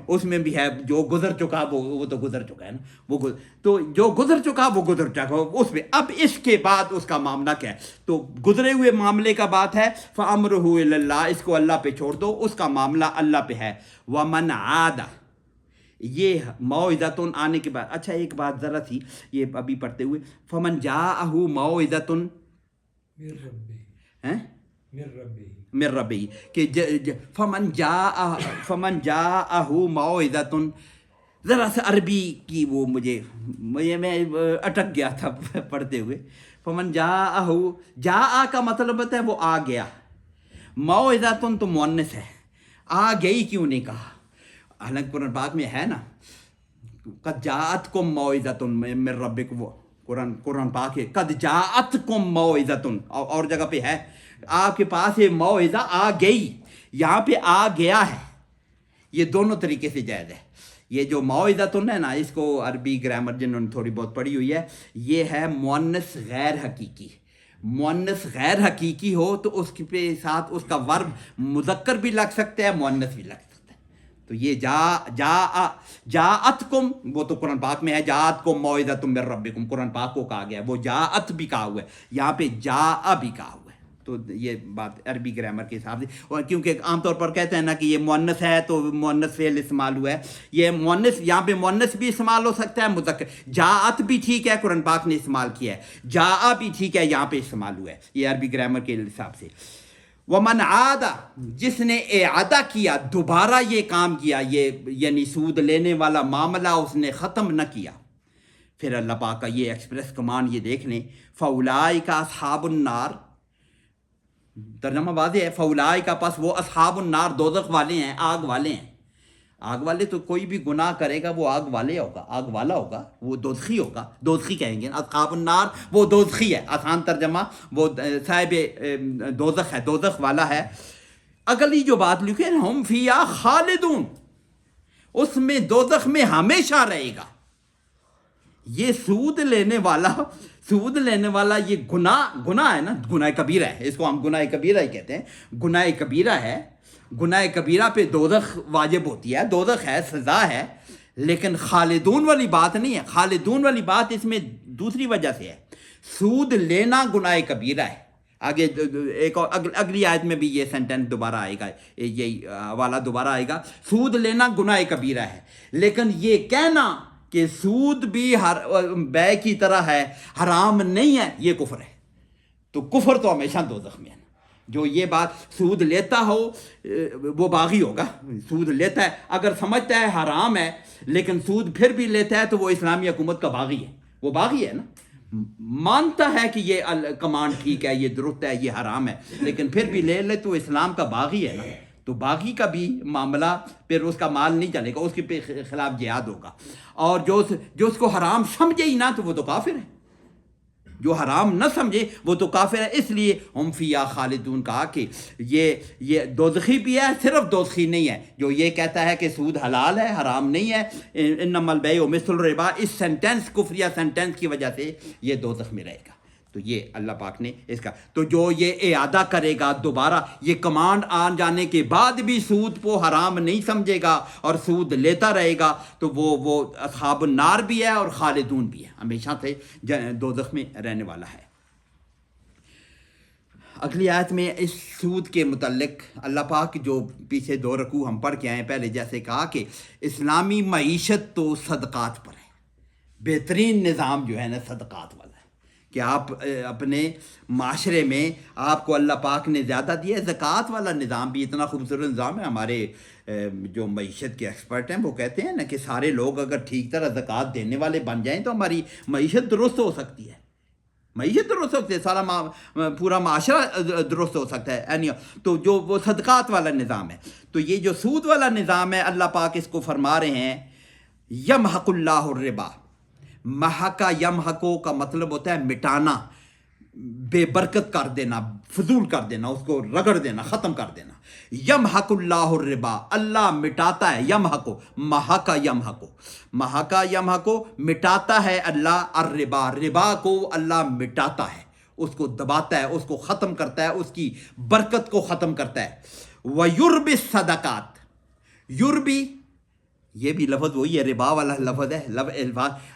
اس میں بھی ہے جو گزر چکا وہ تو گزر چکا ہے نا، تو جو گزر چکا وہ گزر چکا اس میں۔ اب اس کے بعد اس کا معاملہ کیا ہے؟ تو گزرے ہوئے معاملے کا بات ہے، فَأَمْرُهُ إِلَى اللَّهِ، اس کو اللہ پہ چھوڑ دو، اس کا معاملہ اللہ پہ ہے۔ وَمَنْ عَادَ، یہ موعظۃ آنے کے بعد، اچھا ایک بات ذرا سی یہ ابھی پڑھتے ہوئے، فمن جاءہ موعظۃ من ربی، کہ فمن جاءہ موعظۃ، ذرا سا عربی کی وہ مجھے میں اٹک گیا تھا پڑھتے ہوئے۔ فمن جاء کا مطلب ہوتا ہے وہ آ گیا، موعظۃ تو مؤنث ہے، آ گئی کیوں نہیں کہا؟ حالانکہ قرآن پاک میں ہے نا، قد جاءتکم موعظۃ من ربکم، وہ قرآن پاک ہے، قد جاءتکم موعظۃ، اور جگہ پہ ہے آپ کے پاس یہ موعظہ آ گئی، یہاں پہ آ گیا ہے، یہ دونوں طریقے سے جائز ہے۔ یہ جو موعظۃ ہے نا، اس کو عربی گرامر جنہوں نے تھوڑی بہت پڑھی ہوئی ہے، یہ ہے مؤنث غیر حقیقی۔ مؤنث غیر حقیقی ہو تو اس کے ساتھ اس کا ورب مذکر بھی لگ سکتا ہے، مؤنث بھی لگ سکتا ہے۔ تو یہ جاءتکم، وہ تو قرآن پاک میں ہے، جاءتکم موعظۃ من ربکم، قرآن پاک کو کہا گیا ہے، وہ جاءت بھی کہا ہوا ہے، یہاں پہ جاء بھی کہا ہوا ہے۔ تو یہ بات عربی گرامر کے حساب سے، اور کیونکہ عام طور پر کہتے ہیں نا کہ یہ مؤنث ہے تو مؤنث فعل استعمال ہوا ہے، یہ مؤنث یہاں پہ مؤنث بھی استعمال ہو سکتا ہے، مذکر جاءت بھی ٹھیک ہے، قرآن پاک نے استعمال کیا ہے، جاء بھی ٹھیک ہے، یہاں پہ استعمال ہوا ہے، یہ عربی گرامر کے حساب سے۔ ومن عاد، جس نے اعادہ کیا، دوبارہ یہ کام کیا، یہ یعنی سود لینے والا معاملہ اس نے ختم نہ کیا، پھر اللہ پاک کا یہ ایکسپریس کمانڈ یہ دیکھ لیں، فاولئک اصحاب النار، ترجمہ واضح ہے، فاولئک، پس وہ اصحاب النار دوزخ والے ہیں، آگ والے ہیں۔ آگ والے تو کوئی بھی گناہ کرے گا وہ آگ والے ہوگا، آگ والا ہوگا، وہ دوزخی ہوگا، دوزخی کہیں گے، اصحاب النار وہ دوزخی ہے، آسان ترجمہ، وہ صاحب دوزخ ہے، دوزخ والا ہے۔ اگلی جو بات لکھے، ہم فیہا خالدون، اس میں دوزخ میں ہمیشہ رہے گا۔ یہ سود لینے والا یہ گناہ ہے نا، گناہ کبیرہ ہے، اس کو ہم گناہ کبیرہ ہی کہتے ہیں، گناہ کبیرہ ہے، گناہ کبیرہ پہ دوزخ واجب ہوتی ہے، دوزخ ہے، سزا ہے، لیکن خالدون والی بات نہیں ہے۔ خالدون والی بات اس میں دوسری وجہ سے ہے، سود لینا گناہ کبیرہ ہے۔ آگے ایک اور اگلی آیت میں بھی یہ سینٹنس دوبارہ آئے گا، یہی حوالہ دوبارہ آئے گا، سود لینا گناہ کبیرہ ہے، لیکن یہ کہنا کہ سود بھی بے کی طرح ہے، حرام نہیں ہے، یہ کفر ہے۔ تو کفر تو ہمیشہ دوزخ میں ہے۔ جو یہ بات سود لیتا ہو وہ باغی ہوگا، سود لیتا ہے، اگر سمجھتا ہے حرام ہے لیکن سود پھر بھی لیتا ہے تو وہ اسلامی حکومت کا باغی ہے، وہ باغی ہے نا، مانتا ہے کہ یہ کمانڈ ٹھیک ہے، یہ درست ہے، یہ حرام ہے، لیکن پھر بھی لے لے تو اسلام کا باغی ہے نا۔ تو باغی کا بھی معاملہ پھر اس کا مال نہیں چلے گا، اس کے خلاف جہاد ہوگا۔ اور جو اس کو حرام سمجھے ہی نہ تو وہ تو کافر ہے، جو حرام نہ سمجھے وہ تو کافر ہے۔ اس لیے ہم فیہا خالدون کہا کہ یہ دوزخی بھی ہے، صرف دوزخی نہیں ہے جو یہ کہتا ہے کہ سود حلال ہے، حرام نہیں ہے، انما البیع مثل الربا، اس سینٹنس، کفریہ سینٹنس کی وجہ سے یہ دوزخ میں رہے گا۔ تو یہ اللہ پاک نے اس کا، تو جو یہ اعادہ کرے گا دوبارہ، یہ کمانڈ آن جانے کے بعد بھی سود کو حرام نہیں سمجھے گا اور سود لیتا رہے گا، تو وہ اصحاب النار بھی ہے اور خالدون بھی ہے، ہمیشہ سے دوزخ میں رہنے والا ہے۔ اگلی آیت میں اس سود کے متعلق اللہ پاک جو پیچھے 2 رکوع ہم پڑھ کے آئے ہیں، پہلے جیسے کہا کہ اسلامی معیشت تو صدقات پر ہے، بہترین نظام جو ہے نا صدقات والا ہے، کہ آپ اپنے معاشرے میں آپ کو اللہ پاک نے زیادہ دیا ہے. زکوٰۃ والا نظام بھی اتنا خوبصورت نظام ہے. ہمارے جو معیشت کے ایکسپرٹ ہیں وہ کہتے ہیں نا کہ سارے لوگ اگر ٹھیک طرح زکوٰۃ دینے والے بن جائیں تو ہماری معیشت درست ہو سکتی ہے. معیشت درست ہو سکتی ہے, سارا پورا معاشرہ درست ہو سکتا ہے. تو جو وہ صدقات والا نظام ہے, تو یہ جو سود والا نظام ہے اللہ پاک اس کو فرما رہے ہیں یمحق اللہ الربا. محقا یمحقو کا مطلب ہوتا ہے مٹانا, بے برکت کر دینا, فضول کر دینا, اس کو رگڑ دینا, ختم کر دینا. یمحق اللہ الربا, اللہ مٹاتا ہے. یمحقو محقا یمحقو, محقا یمحقو مٹاتا ہے اللہ الربا, ربا کو اللہ مٹاتا ہے, اس کو دباتا ہے, اس کو ختم کرتا ہے, اس کی برکت کو ختم کرتا ہے. وَيُرْبِ الصَّدَقَاتِ, یوربی یہ بھی لفظ وہی ہے, ربا والا لفظ ہے.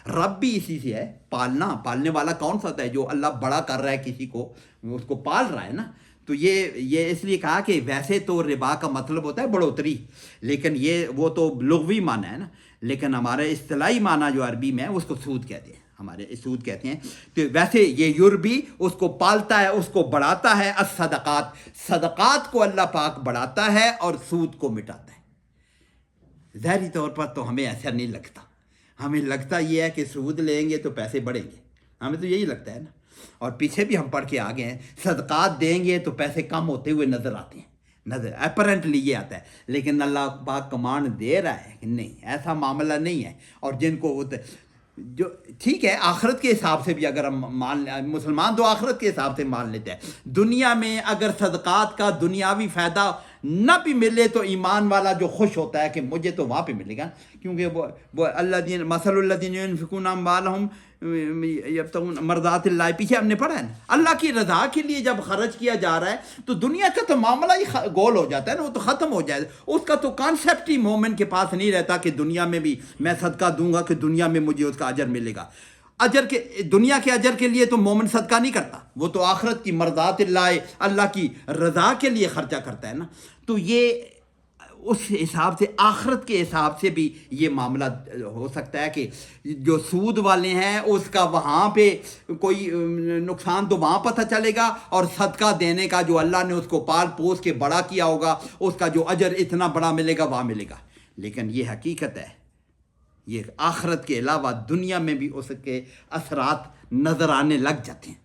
رب بھی اسی سے ہے, پالنا. پالنے والا کون سا ہوتا ہے؟ جو اللہ بڑا کر رہا ہے کسی کو, اس کو پال رہا ہے نا. تو یہ اس لیے کہا کہ ویسے تو ربا کا مطلب ہوتا ہے بڑھوتری, لیکن یہ وہ تو لغوی معنی ہے نا, لیکن ہمارے اصطلاحی معنی جو عربی میں ہے اس کو سود کہتے ہیں, ہمارے سود کہتے ہیں. تو ویسے یہ یوربی اس کو پالتا ہے, اس کو بڑھاتا ہے. الصدقات, صدقات کو اللہ پاک بڑھاتا ہے اور سود کو مٹاتا ہے. ظاہری طور پر تو ہمیں ایسا نہیں لگتا, ہمیں لگتا یہ ہے کہ سود لیں گے تو پیسے بڑھیں گے, ہمیں تو یہی لگتا ہے نا. اور پیچھے بھی ہم پڑھ کے آگے ہیں, صدقات دیں گے تو پیسے کم ہوتے ہوئے نظر آتے ہیں, نظر اپرنٹلی یہ آتا ہے. لیکن اللہ پاک کمانڈ دے رہا ہے کہ نہیں, ایسا معاملہ نہیں ہے. اور جن کو جو ٹھیک ہے آخرت کے حساب سے بھی اگر ہم مان لیں, مسلمان تو آخرت کے حساب سے مان لیتے ہیں. دنیا میں اگر صدقات کا دنیاوی فائدہ نہ بھی ملے تو ایمان والا جو خوش ہوتا ہے کہ مجھے تو وہاں پہ ملے گا, کیونکہ وہ الذین مثل الذین ینفقون اموالہم یبتغون مرضات اللہ, پیچھے ہم نے پڑھا ہے نا. اللہ کی رضا کے لیے جب خرچ کیا جا رہا ہے تو دنیا کا تو معاملہ ہی گول ہو جاتا ہے نا, وہ تو ختم ہو جائے. اس کا تو کانسیپٹ ہی مومن کے پاس نہیں رہتا کہ دنیا میں بھی میں صدقہ دوں گا کہ دنیا میں مجھے اس کا اجر ملے گا. اجر کے دنیا کے اجر کے لیے تو مومن صدقہ نہیں کرتا, وہ تو آخرت کی مرضات اللہ, اللہ کی رضا کے لیے خرچہ کرتا ہے نا. تو یہ اس حساب سے آخرت کے حساب سے بھی یہ معاملہ ہو سکتا ہے کہ جو سود والے ہیں اس کا وہاں پہ کوئی نقصان تو وہاں پتہ چلے گا, اور صدقہ دینے کا جو اللہ نے اس کو پال پوس کے بڑا کیا ہوگا اس کا جو اجر اتنا بڑا ملے گا وہاں ملے گا. لیکن یہ حقیقت ہے, یہ آخرت کے علاوہ دنیا میں بھی اس کے اثرات نظر آنے لگ جاتے ہیں.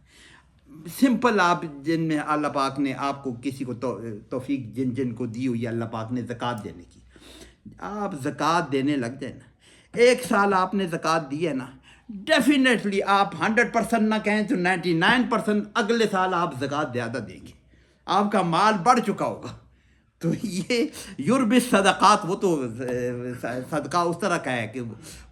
سمپل, آپ جن میں اللہ پاک نے آپ کو کسی کو توفیق جن کو دی ہوئی ہے اللہ پاک نے زکوٰۃ دینے کی, آپ زکوٰۃ دینے لگ جائیں نا, 1 سال آپ نے زکوٰۃ دی ہے نا, ڈیفینیٹلی آپ 100% نہ کہیں تو 99% اگلے سال آپ زکوٰۃ زیادہ دیں گے, آپ کا مال بڑھ چکا ہوگا. تو یہ یورب صدقات, وہ تو صدقہ اس طرح کا ہے کہ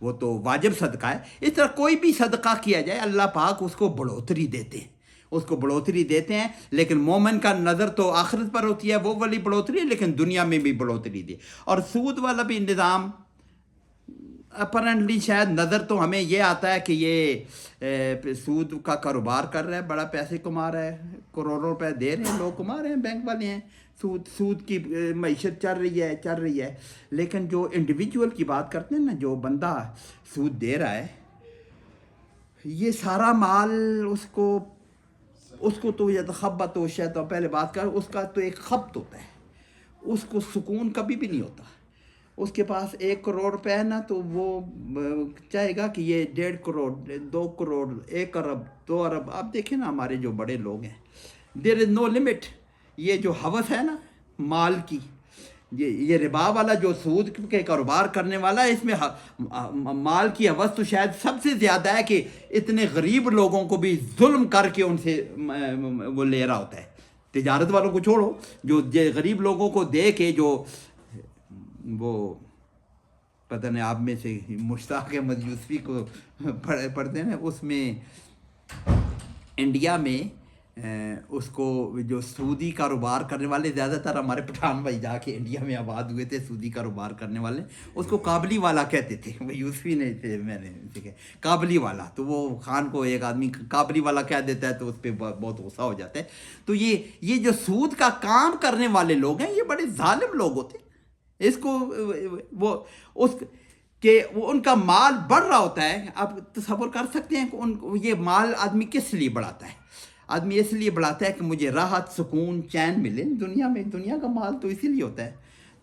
وہ تو واجب صدقہ ہے. اس طرح کوئی بھی صدقہ کیا جائے اللہ پاک اس کو بڑھوتری دیتے ہیں, اس کو بڑھوتری دیتے ہیں. لیکن مومن کا نظر تو آخرت پر ہوتی ہے, وہ والی بڑھوتری, لیکن دنیا میں بھی بڑھوتری دی. اور سود والا بھی نظام اپرنٹلی شاید نظر تو ہمیں یہ آتا ہے کہ یہ سود کا کاروبار کر رہا ہے, بڑا پیسے کما رہا ہے, کروڑوں روپے دے رہے ہیں لوگ, کما رہے ہیں, بینک والے ہیں, سود کی معیشت چل رہی ہے. لیکن جو انڈیویجول کی بات کرتے ہیں نا, جو بندہ سود دے رہا ہے, یہ سارا مال اس کو تو یہ خبت ہو شاید, تو پہلے بات کر, اس کا تو ایک خبت ہوتا ہے, اس کو سکون کبھی بھی نہیں ہوتا. اس کے پاس 1 کروڑ روپے ہے نا, تو وہ چاہے گا کہ یہ 1.5 کروڑ 2 کروڑ 1 ارب 2 ارب. آپ دیکھیں نا ہمارے جو بڑے لوگ ہیں, دیر از نو لمٹ. یہ جو ہوس ہے نا مال کی, یہ ربا والا جو سود کے کاروبار کرنے والا ہے, اس میں مال کی ہوس تو شاید سب سے زیادہ ہے کہ اتنے غریب لوگوں کو بھی ظلم کر کے ان سے وہ لے رہا ہوتا ہے. تجارت والوں کو چھوڑو, جو غریب لوگوں کو دے کے جو وہ پتہ نہیں آپ میں سے مشتاق احمد یوسفی کو پڑھتے ہیں, اس میں انڈیا میں اس کو جو سودی کاروبار کرنے والے, زیادہ تر ہمارے پٹھان بھائی جا کے انڈیا میں آباد ہوئے تھے, سودی کاروبار کرنے والے, اس کو کابلی والا کہتے تھے. وہ یوسفی نے میں نے ٹھیک ہے کابلی والا, تو وہ خان کو ایک آدمی کابلی والا کہہ دیتا ہے تو اس پہ بہت غصہ ہو جاتا ہے. تو یہ جو سود کا کام کرنے والے لوگ ہیں یہ بڑے ظالم لوگ ہوتے ہیں. اس کو وہ اس کہ وہ ان کا مال بڑھ رہا ہوتا ہے. آپ تصور کر سکتے ہیں کہ یہ مال آدمی کس لیے بڑھاتا ہے؟ آدمی اس لیے بڑھاتا ہے کہ مجھے راحت، سکون، چین ملے دنیا میں. دنیا کا مال تو اسی لیے ہوتا ہے.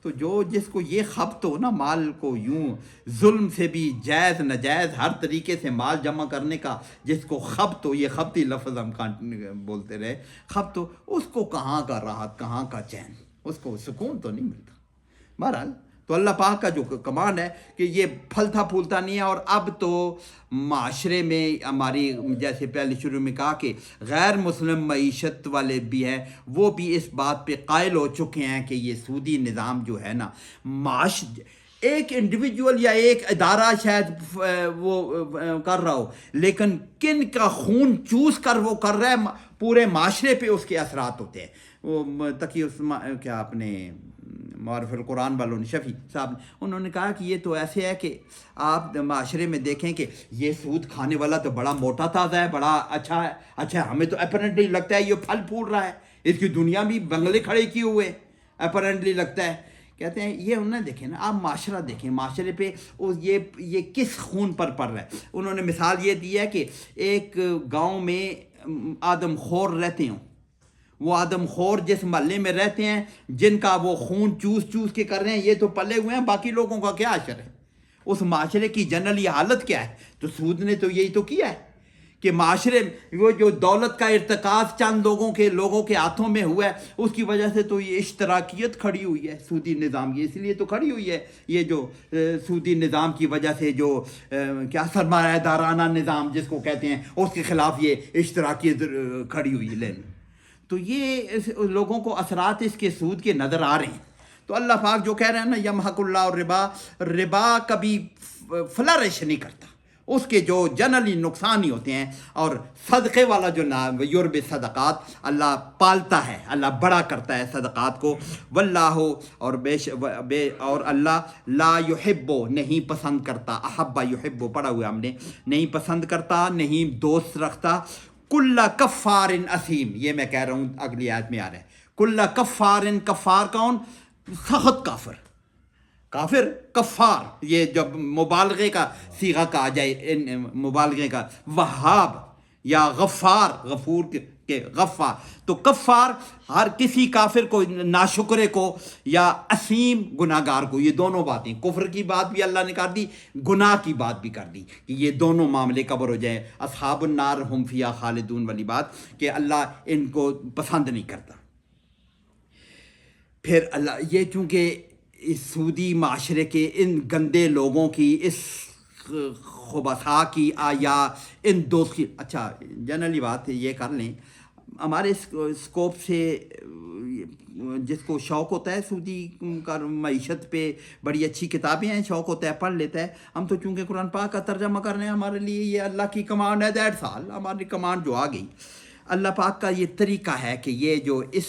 تو جس کو یہ خبت ہو نا مال کو یوں ظلم سے بھی جائز ناجائز ہر طریقے سے مال جمع کرنے کا، جس کو خبت ہو، یہ خبتی لفظ ہم بولتے رہے، خبت ہو، اس کو کہاں کا راحت، کہاں کا چین، اس کو سکون تو نہیں ملتا. بہرحال تو اللہ پاک کا جو کمانڈ ہے کہ یہ پھلتا پھولتا نہیں ہے. اور اب تو معاشرے میں ہماری، جیسے پہلے شروع میں کہا کہ غیر مسلم معیشت والے بھی ہیں، وہ بھی اس بات پہ قائل ہو چکے ہیں کہ یہ سودی نظام جو ہے نا، ایک انڈیویجول یا ایک ادارہ شاید وہ کر رہا ہو، لیکن کن کا خون چوس کر وہ کر رہا ہے، پورے معاشرے پہ اس کے اثرات ہوتے ہیں. وہ تقی کیا اپنے معرف القرآن والوں نے، شفیع صاحب نے، انہوں نے کہا کہ یہ تو ایسے ہے کہ آپ معاشرے میں دیکھیں کہ یہ سود کھانے والا تو بڑا موٹا تازہ ہے، بڑا اچھا ہے. اچھا ہمیں تو اپیرنٹلی لگتا ہے یہ پھل پھول رہا ہے، اس کی دنیا بھی بنگلے کھڑے کیے ہوئے اپیرنٹلی لگتا ہے. کہتے ہیں یہ انہوں نے دیکھیں نا، آپ معاشرہ دیکھیں، معاشرے پہ یہ کس خون پر پڑ رہا ہے. انہوں نے مثال یہ دی ہے کہ ایک گاؤں میں آدم خور رہتے ہوں، وہ آدم خور جس محلے میں رہتے ہیں، جن کا وہ خون چوس چوس کے کر رہے ہیں، یہ تو پلے ہوئے ہیں، باقی لوگوں کا کیا اثر ہے؟ اس معاشرے کی جنرل یہ حالت کیا ہے؟ تو سود نے تو یہی تو کیا ہے کہ معاشرے میں وہ جو دولت کا ارتکاز چند لوگوں کے ہاتھوں میں ہوا ہے، اس کی وجہ سے تو یہ اشتراکیت کھڑی ہوئی ہے سودی نظام کی. اس لیے تو کھڑی ہوئی ہے یہ جو سودی نظام کی وجہ سے جو کیا سرمایہ دارانہ نظام جس کو کہتے ہیں، اس کے خلاف یہ اشتراکیت کھڑی ہوئی ہے. تو یہ لوگوں کو اثرات اس کے سود کے نظر آ رہے ہیں. تو اللہ پاک جو کہہ رہے ہیں نا، یمحق اللہ اور ربا کبھی فلرش نہیں کرتا، اس کے جو جنرلی نقصان ہی ہوتے ہیں. اور صدقے والا جو نام یورب صدقات، اللہ پالتا ہے، اللہ بڑا کرتا ہے صدقات کو. واللہ اور اللہ لا یحب نہیں پسند کرتا، احبا یحب پڑھا ہوا ہم نے، نہیں پسند کرتا، نہیں دوست رکھتا، کل کفار اسیم. یہ میں کہہ رہا ہوں اگلی آیت میں آ رہا ہے، کل کفار. کفار کون؟ سخت کافر. کافر کفار، یہ جب مبالغے کا صیغہ کہا جائے، مبالغے کا، وہاب یا غفار، غفور کے غفار. تو کفار ہر کسی کافر کو، ناشکرے کو، یا اسیم گناہ گار کو. یہ دونوں باتیں، کفر کی بات بھی اللہ نے کر دی، گناہ کی بات بھی کر دی کہ یہ دونوں معاملے کور ہو جائیں. اصحاب النار ہم فیہا خالدون والی بات کہ اللہ ان کو پسند نہیں کرتا. پھر اللہ یہ چونکہ اس سودی معاشرے کے ان گندے لوگوں کی، اس خبثاء کی یا ان دوست کی، اچھا جنرلی بات یہ کر لیں، ہمارے اسکوپ سے جس کو شوق ہوتا ہے سودی معیشت پہ، بڑی اچھی کتابیں ہیں، شوق ہوتا ہے پڑھ لیتا ہے. ہم تو چونکہ قرآن پاک کا ترجمہ کر رہے ہیں، ہمارے لیے یہ اللہ کی کمانڈ ہے، دیٹ سال ہماری کمانڈ جو آ گئی. اللہ پاک کا یہ طریقہ ہے کہ یہ جو اس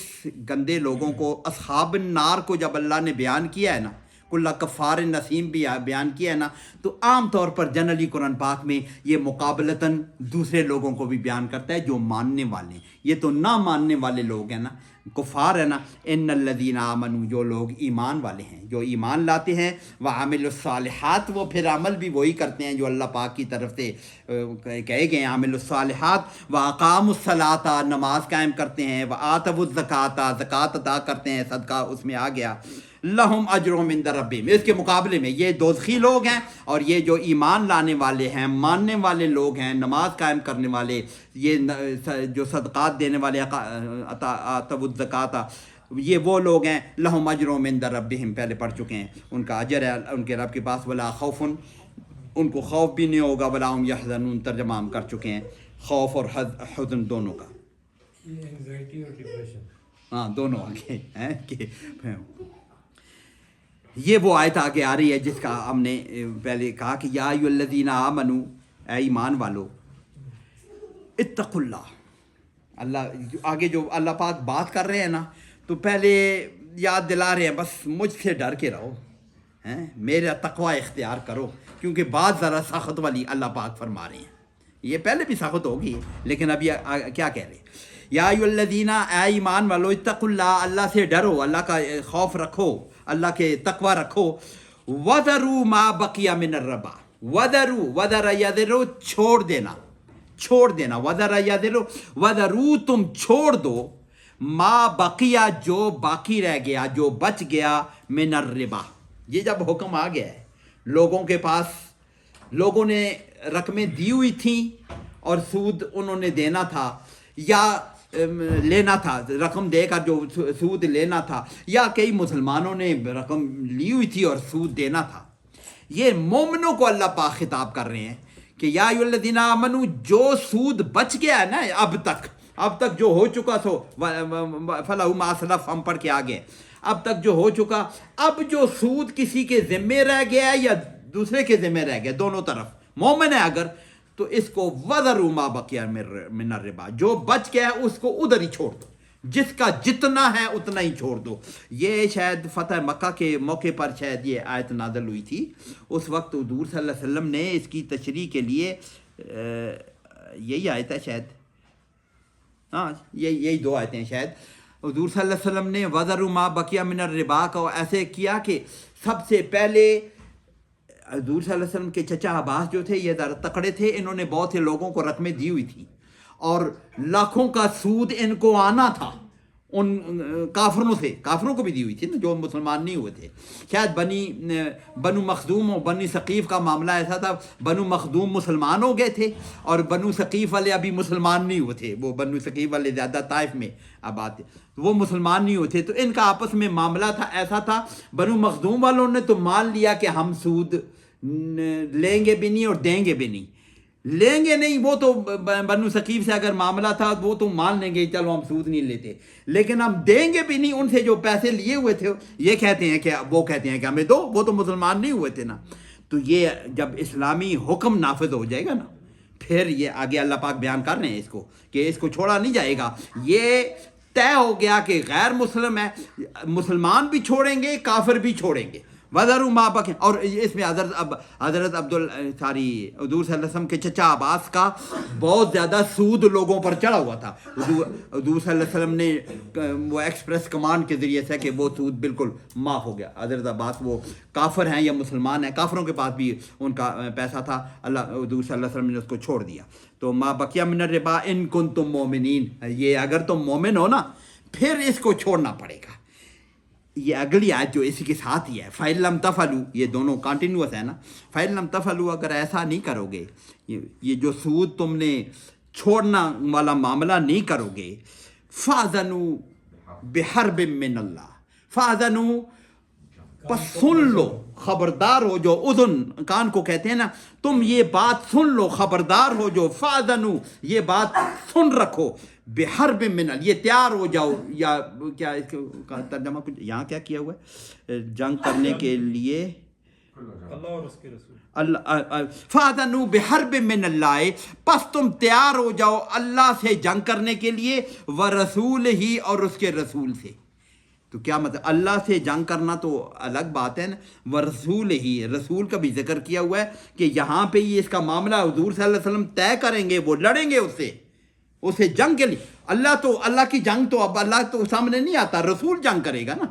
گندے لوگوں کو، اصحاب النار کو جب اللہ نے بیان کیا ہے نا، کل کفار نسیم بھی بیان کیا ہے نا، تو عام طور پر جنرلی قرآن پاک میں یہ مقابلتاً دوسرے لوگوں کو بھی بیان کرتا ہے جو ماننے والے ہیں. یہ تو نہ ماننے والے لوگ ہیں نا، کفار ہے نا. ان الذین آمنوا، جو لوگ ایمان والے ہیں، جو ایمان لاتے ہیں، وعملوا الصالحات، وہ پھر عمل بھی وہی کرتے ہیں جو اللہ پاک کی طرف سے کہے گئے ہیں، عملوا الصالحات، واقاموا الصلاۃ، نماز قائم کرتے ہیں، وآتوا الزکاۃ، زکوٰۃ ادا کرتے ہیں، صدقہ اس میں آ گیا. لہم اجرہم عند ربہم، اس کے مقابلے میں یہ دوزخی لوگ ہیں. اور یہ جو ایمان لانے والے ہیں، ماننے والے لوگ ہیں، نماز قائم کرنے والے، یہ جو صدقات دینے والے، آتوا الزکاۃ، یہ وہ لوگ ہیں. لہم اجرہم عند ربہم، پہلے پڑھ چکے ہیں، ان کا اجر ہے ان کے رب کے پاس. ولا خوف، ان کو خوف بھی نہیں ہوگا. ولا هم یحزنون، ترجمہ ہم کر چکے ہیں، خوف اور حزن دونوں کا. یہ اینگزائٹی اور ڈپریشن، ہاں دونوں آگے ہیں کہ یہ وہ آیت آگے آ رہی ہے جس کا ہم نے پہلے کہا کہ یا ایھا الذین آمنوا، اے ایمان والو، اتقوا اللہ. اللہ آگے جو اللہ پاک بات کر رہے ہیں نا، تو پہلے یاد دلا رہے ہیں بس مجھ سے ڈر کے رہو، میرا تقوی اختیار کرو، کیونکہ بات ذرا سخت والی اللہ پاک فرما رہے ہیں. یہ پہلے بھی سخت ہوگی، لیکن اب یہ کیا کہہ رہے ہیں؟ یا ایھا الذین، اے ایمان والو، اتقوا اللہ، اللہ سے ڈرو، اللہ کا خوف رکھو، اللہ کے تقوی رکھو. وَذَرُوا مَا بَقِيَ مِنَ الرِّبَا، وَذَرَ یَذَرُ چھوڑ دینا، وَذَرُوا تم چھوڑ دو، ما بقیہ جو باقی رہ گیا، جو بچ گیا، من الربا. یہ جب حکم آ گیا ہے، لوگوں کے پاس، لوگوں نے رقمیں دی ہوئی تھیں اور سود انہوں نے دینا تھا یا لینا تھا، رقم دے کر جو سود لینا تھا، یا کئی مسلمانوں نے رقم لی ہوئی تھی اور سود دینا تھا. یہ مومنوں کو اللہ پاک خطاب کر رہے ہیں کہ یا ایھا الذین آمنو، جو سود بچ گیا ہے نا اب تک جو ہو چکا سو فلہ ما سلف، ہم پڑھ کے آگے، اب تک جو ہو چکا، اب جو سود کسی کے ذمے رہ گیا ہے یا دوسرے کے ذمے رہ گیا، دونوں طرف مومن ہے اگر، تو اس کو وَذَرُوا مَا بَقِیَ مِنَ الرِّبَا، جو بچ گیا ہے اس کو ادھر ہی چھوڑ دو، جس کا جتنا ہے اتنا ہی چھوڑ دو. یہ شاید فتح مکہ کے موقع پر شاید یہ آیت نازل ہوئی تھی. اس وقت حضور صلی اللہ علیہ وسلم نے اس کی تشریح کے لیے یہی آیت ہے شاید، ہاں یہی دو آیتیں ہیں شاید. حضور صلی اللہ علیہ وسلم نے وَذَرُوا مَا بَقِیَ مِنَ الرِّبَا کو ایسے کیا کہ سب سے پہلے حضور صلی اللہ علیہ وسلم کے چچا عباس جو تھے، یہ ذرا تکڑے تھے، انہوں نے بہت سے لوگوں کو رقمیں دی ہوئی تھیں اور لاکھوں کا سود ان کو آنا تھا ان کافروں سے، کافروں کو بھی دی ہوئی تھی نا جو مسلمان نہیں ہوئے تھے. شاید بنو مخزوم و بنی ثقیف کا معاملہ ایسا تھا، بنو مخزوم مسلمان ہو گئے تھے اور بنو ثقیف والے ابھی مسلمان نہیں ہوئے تھے. وہ بنو ثقیف والے زیادہ طائف میں آباد تھے، وہ مسلمان نہیں ہوئے تھے، تو ان کا آپس میں معاملہ تھا، ایسا تھا. بنو مخزوم والوں نے تو مان لیا کہ ہم سود لیں گے بھی نہیں اور دیں گے بھی نہیں، لیں گے نہیں، وہ تو بنو ثقیف سے اگر معاملہ تھا وہ تو مان لیں گے چلو ہم سود نہیں لیتے، لیکن ہم دیں گے بھی نہیں. ان سے جو پیسے لیے ہوئے تھے یہ کہتے ہیں کہ وہ کہتے ہیں کہ ہمیں دو، وہ تو مسلمان نہیں ہوئے تھے نا. تو یہ جب اسلامی حکم نافذ ہو جائے گا نا، پھر یہ آگے اللہ پاک بیان کر رہے ہیں اس کو کہ اس کو چھوڑا نہیں جائے گا. یہ طے ہو گیا کہ غیر مسلم ہے، مسلمان بھی چھوڑیں گے، کافر بھی چھوڑیں گے. وَذَرُوا مَا بَقِیَ، اور اس میں حضرت حضور صلی اللہ علیہ وسلم کے چچا عباس کا بہت زیادہ سود لوگوں پر چڑھا ہوا تھا. حضور صلی اللہ علیہ وسلم نے وہ ایکسپریس کمانڈ کے ذریعے سے کہ وہ سود بالکل معاف ہو گیا. حضرت عباس وہ کافر ہیں یا مسلمان ہیں، کافروں کے پاس بھی ان کا پیسہ تھا، حضور صلی اللہ علیہ وسلم نے اس کو چھوڑ دیا. تو ما بقیہ من الربا ان کنتم مؤمنین، یہ اگر تم مومن ہو نا پھر اس کو چھوڑنا پڑے گا. یہ اگلی آیت جو اسی کے ساتھ ہی ہے، فَإِن لَمْ تَفْعَلُوا، یہ دونوں کنٹینیوس ہے نا. فَإِن لَمْ تَفْعَلُوا، اگر ایسا نہیں کرو گے، یہ جو سود تم نے چھوڑنا والا معاملہ نہیں کرو گے، فَأْذَنُوا بِحَرْبٍ مِّنَ اللَّهِ، فَأْذَنُوا، پس سن لو، خبردار ہو جو، اذن کان کو کہتے ہیں نا، تم یہ بات سن لو، خبردار ہو جو، فَأْذَنُوا، یہ بات سن رکھو، بحرب من، یہ تیار ہو جاؤ، یا کیا اس کا ترجمہ کچھ یہاں کیا کیا ہوا ہے، جنگ کرنے کے لیے اللہ اور اس کے رسول. فَأْذَنُوا بِحَرْبٍ مِّنَ اللَّهِ، پس تم تیار ہو جاؤ اللہ سے جنگ کرنے کے لیے، وَرَسُولِهِ، اور اس کے رسول سے. تو کیا مطلب، اللہ سے جنگ کرنا تو الگ بات ہے نا، وَرَسُولِهِ، رسول کا بھی ذکر کیا ہوا ہے کہ یہاں پہ یہ اس کا معاملہ حضور صلی اللہ علیہ وسلم طے کریں گے، وہ لڑیں گے اسے جنگ کے لیے. اللہ کی جنگ تو اب اللہ تو سامنے نہیں آتا، رسول جنگ کرے گا نا.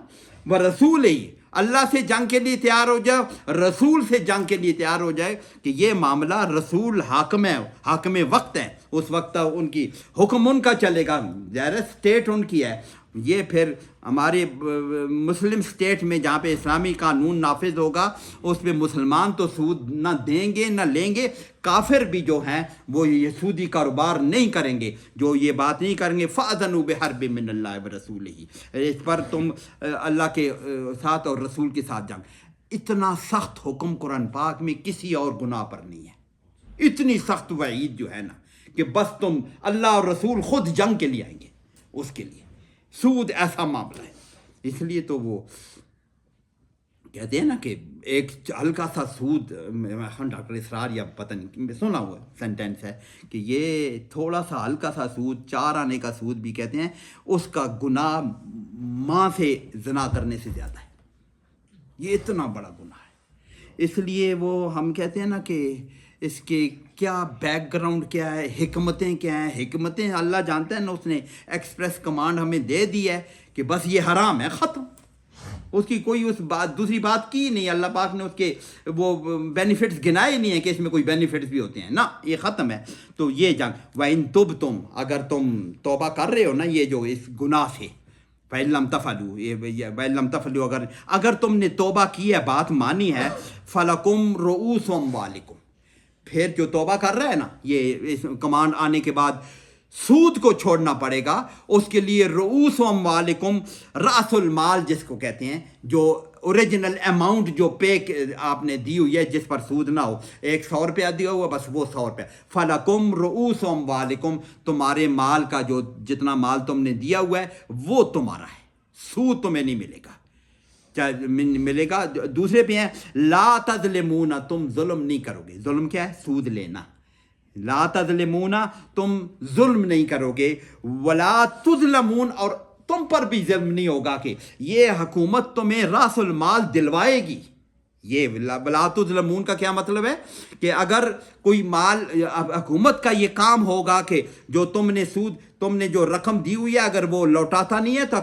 وَرَسُولِهِ، اللہ سے جنگ کے لیے تیار ہو جاؤ، رسول سے جنگ کے لیے تیار ہو جائے کہ یہ معاملہ رسول حاکم ہے، حاکم وقت ہے، اس وقت ان کی حکم ان کا چلے گا، ظاہر اسٹیٹ ان کی ہے. یہ پھر ہمارے مسلم سٹیٹ میں جہاں پہ اسلامی قانون نافذ ہوگا اس پہ مسلمان تو سود نہ دیں گے نہ لیں گے، کافر بھی جو ہیں وہ یہ سودی کاروبار نہیں کریں گے، جو یہ بات نہیں کریں گے. فَأْذَنُوا بِحَرْبٍ مِّنَ اللَّهِ وَرَسُولِهِ، اس پر تم اللہ کے ساتھ اور رسول کے ساتھ جنگ. اتنا سخت حکم قرآن پاک میں کسی اور گناہ پر نہیں ہے، اتنی سخت وعید جو ہے نا کہ بس تم اللہ اور رسول خود جنگ کے لیے آئیں گے اس کے لیے. سود ایسا معاملہ ہے، اس لیے تو وہ کہتے ہیں نا کہ ایک ہلکا سا سود، ڈاکٹر اسرار یا پتہ نہیں سنا ہوا سینٹینس ہے کہ یہ تھوڑا سا ہلکا سا سود، 4 آنے کا سود بھی کہتے ہیں، اس کا گناہ ماں سے زنا کرنے سے زیادہ ہے. یہ اتنا بڑا گناہ ہے. اس لیے وہ ہم کہتے ہیں نا کہ اس کے کیا بیک گراؤنڈ کیا ہے، حکمتیں کیا ہیں. حکمتیں اللہ جانتا ہے نا، اس نے ایکسپریس کمانڈ ہمیں دے دی ہے کہ بس یہ حرام ہے، ختم. اس کی کوئی اس بات دوسری بات کی نہیں. اللہ پاک نے اس کے وہ بینیفٹس گنائے نہیں ہیں کہ اس میں کوئی بینیفٹس بھی ہوتے ہیں نا, یہ ختم ہے. تو یہ جنگ وَإِن تُبْتُمْ, اگر تم توبہ کر رہے ہو نا یہ جو اس گناہ سے, فَإِن لَمْ تَفْعَلُوا, وَإِن لَمْ تَفْعَلُوا, اگر تم نے توبہ کی ہے, بات مانی ہے, فَلَكُمْ رُؤُوسُ أَمْوَالِكُمْ, پھر جو توبہ کر رہا ہے نا, یہ اس کمانڈ آنے کے بعد سود کو چھوڑنا پڑے گا, اس کے لیے رؤوس اموالکم, راس المال جس کو کہتے ہیں, جو اوریجنل اماؤنٹ جو پے آپ نے دی ہوئی ہے جس پر سود نہ ہو, 100 روپیہ دیا ہوا بس وہ 100 روپیہ, فلکم رؤوس اموالکم, تمہارے مال کا جو جتنا مال تم نے دیا ہوا ہے وہ تمہارا ہے, سود تمہیں نہیں ملے گا, ملے گا. دوسرے پہ ہیں لا تظلمون, تم ظلم نہیں کرو گے. ظلم کیا ہے؟ سود لینا. لا تظلمون, تم ظلم نہیں کرو گے. ولا تظلمون, اور تم پر بھی ظلم نہیں ہوگا کہ یہ حکومت تمہیں راس المال دلوائے گی. یہ ولا تظلمون کا کیا مطلب ہے کہ اگر کوئی مال, حکومت کا یہ کام ہوگا کہ جو تم نے سود, تم نے جو رقم دی ہوئی ہے اگر وہ لوٹاتا نہیں ہے تو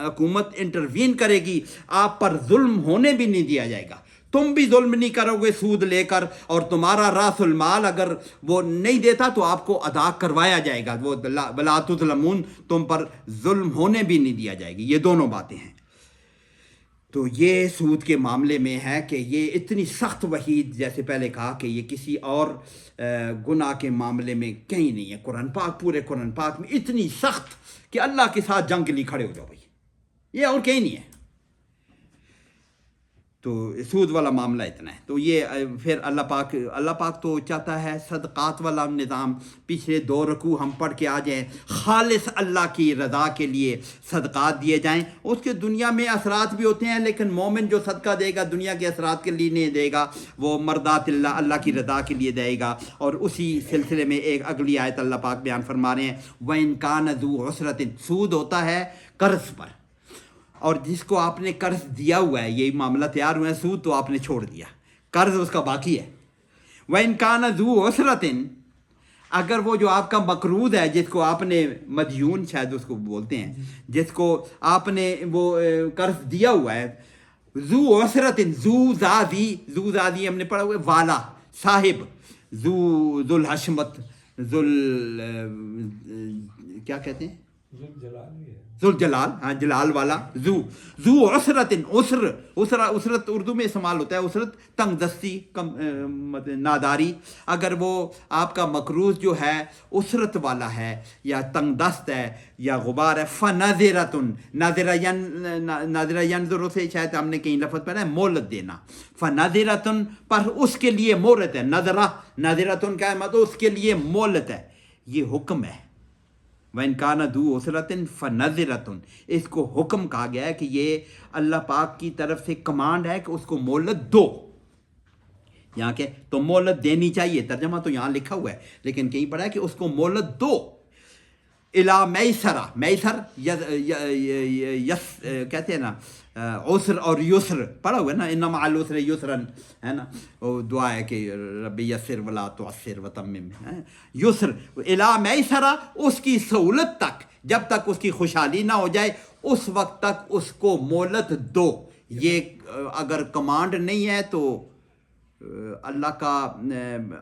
حکومت انٹروین کرے گی, آپ پر ظلم ہونے بھی نہیں دیا جائے گا. تم بھی ظلم نہیں کرو گے سود لے کر, اور تمہارا راس المال اگر وہ نہیں دیتا تو آپ کو ادا کروایا جائے گا. وہ ولا تظلمون, تم پر ظلم ہونے بھی نہیں دیا جائے گی. یہ دونوں باتیں ہیں. تو یہ سود کے معاملے میں ہے کہ یہ اتنی سخت وعید, جیسے پہلے کہا کہ یہ کسی اور گناہ کے معاملے میں کہیں نہیں ہے. قرآن پاک, پورے قرآن پاک میں اتنی سخت کہ اللہ کے ساتھ جنگ کے لیے کھڑے ہو جاؤ بھائی, یہ اور کہیں نہیں ہے. تو سود والا معاملہ اتنا ہے. تو یہ پھر اللہ پاک تو چاہتا ہے صدقات والا نظام, پچھلے 2 رکوع ہم پڑھ کے آ جائیں, خالص اللہ کی رضا کے لیے صدقات دیے جائیں. اس کے دنیا میں اثرات بھی ہوتے ہیں, لیکن مومن جو صدقہ دے گا دنیا کے اثرات کے لیے نہیں دے گا, وہ مرضات اللہ کی رضا کے لیے دے گا. اور اسی سلسلے میں ایک اگلی آیت اللہ پاک بیان فرما رہے ہیں, وَإِن كَانَ ذُو عُسْرَةٍ, سود ہوتا ہے قرض پر, اور جس کو آپ نے قرض دیا ہوا ہے, یہی معاملہ تیار ہوا ہے, سود تو آپ نے چھوڑ دیا, قرض اس کا باقی ہے. وَإِن كَانَ ذُو عُسْرَةٍ, اگر وہ جو آپ کا مقروض ہے, جس کو آپ نے مدیون شاید اس کو بولتے ہیں, جس کو آپ نے وہ قرض دیا ہوا ہے, ذو عُسْرَةٍ, ذو زادی ہم نے پڑھا ہوا ہے, والا, صاحب, ذو الحشمت, کیا کہتے ہیں, ذوالجلال, ہاں جلال والا, ذو عسرتن, عسرت اردو میں استعمال ہوتا ہے, عسرت تنگ دستی, ناداری. اگر وہ آپ کا مقروض جو ہے عسرت والا ہے یا تنگ دست ہے یا غبار ہے, فنظرتن, ناظرہ ینظر سے شاید ہم نے کہیں لفظ پڑھا ہے مہلت دینا, فنظرتن, پر اس کے لیے مہلت ہے. نظرتن کا مطلب اس کے لیے مہلت ہے. یہ حکم ہے. وَإِن كَانَ ذُو عُسْرَةٍ فَنَظِرَةٌ, اس کو حکم کہا گیا ہے کہ یہ اللہ پاک کی طرف سے کمانڈ ہے کہ اس کو مہلت دو. یہاں کہ تو مہلت دینی چاہیے, ترجمہ تو یہاں لکھا ہوا ہے, لیکن کہیں پڑھا ہے کہ اس کو مہلت دو. الا میسرہ, میسر کہتے ہیں نا, عسر اور یسر پڑھا ہوا ہے نا, ان مع العسر یسرا, ہے نا, وہ دعا ہے کہ رب یسر ولا تعسر وتمم, یسر الا میسرہ, اس کی سہولت تک, جب تک اس کی خوشحالی نہ ہو جائے اس وقت تک اس کو مہلت دو. یہ اگر کمانڈ نہیں ہے تو اللہ کا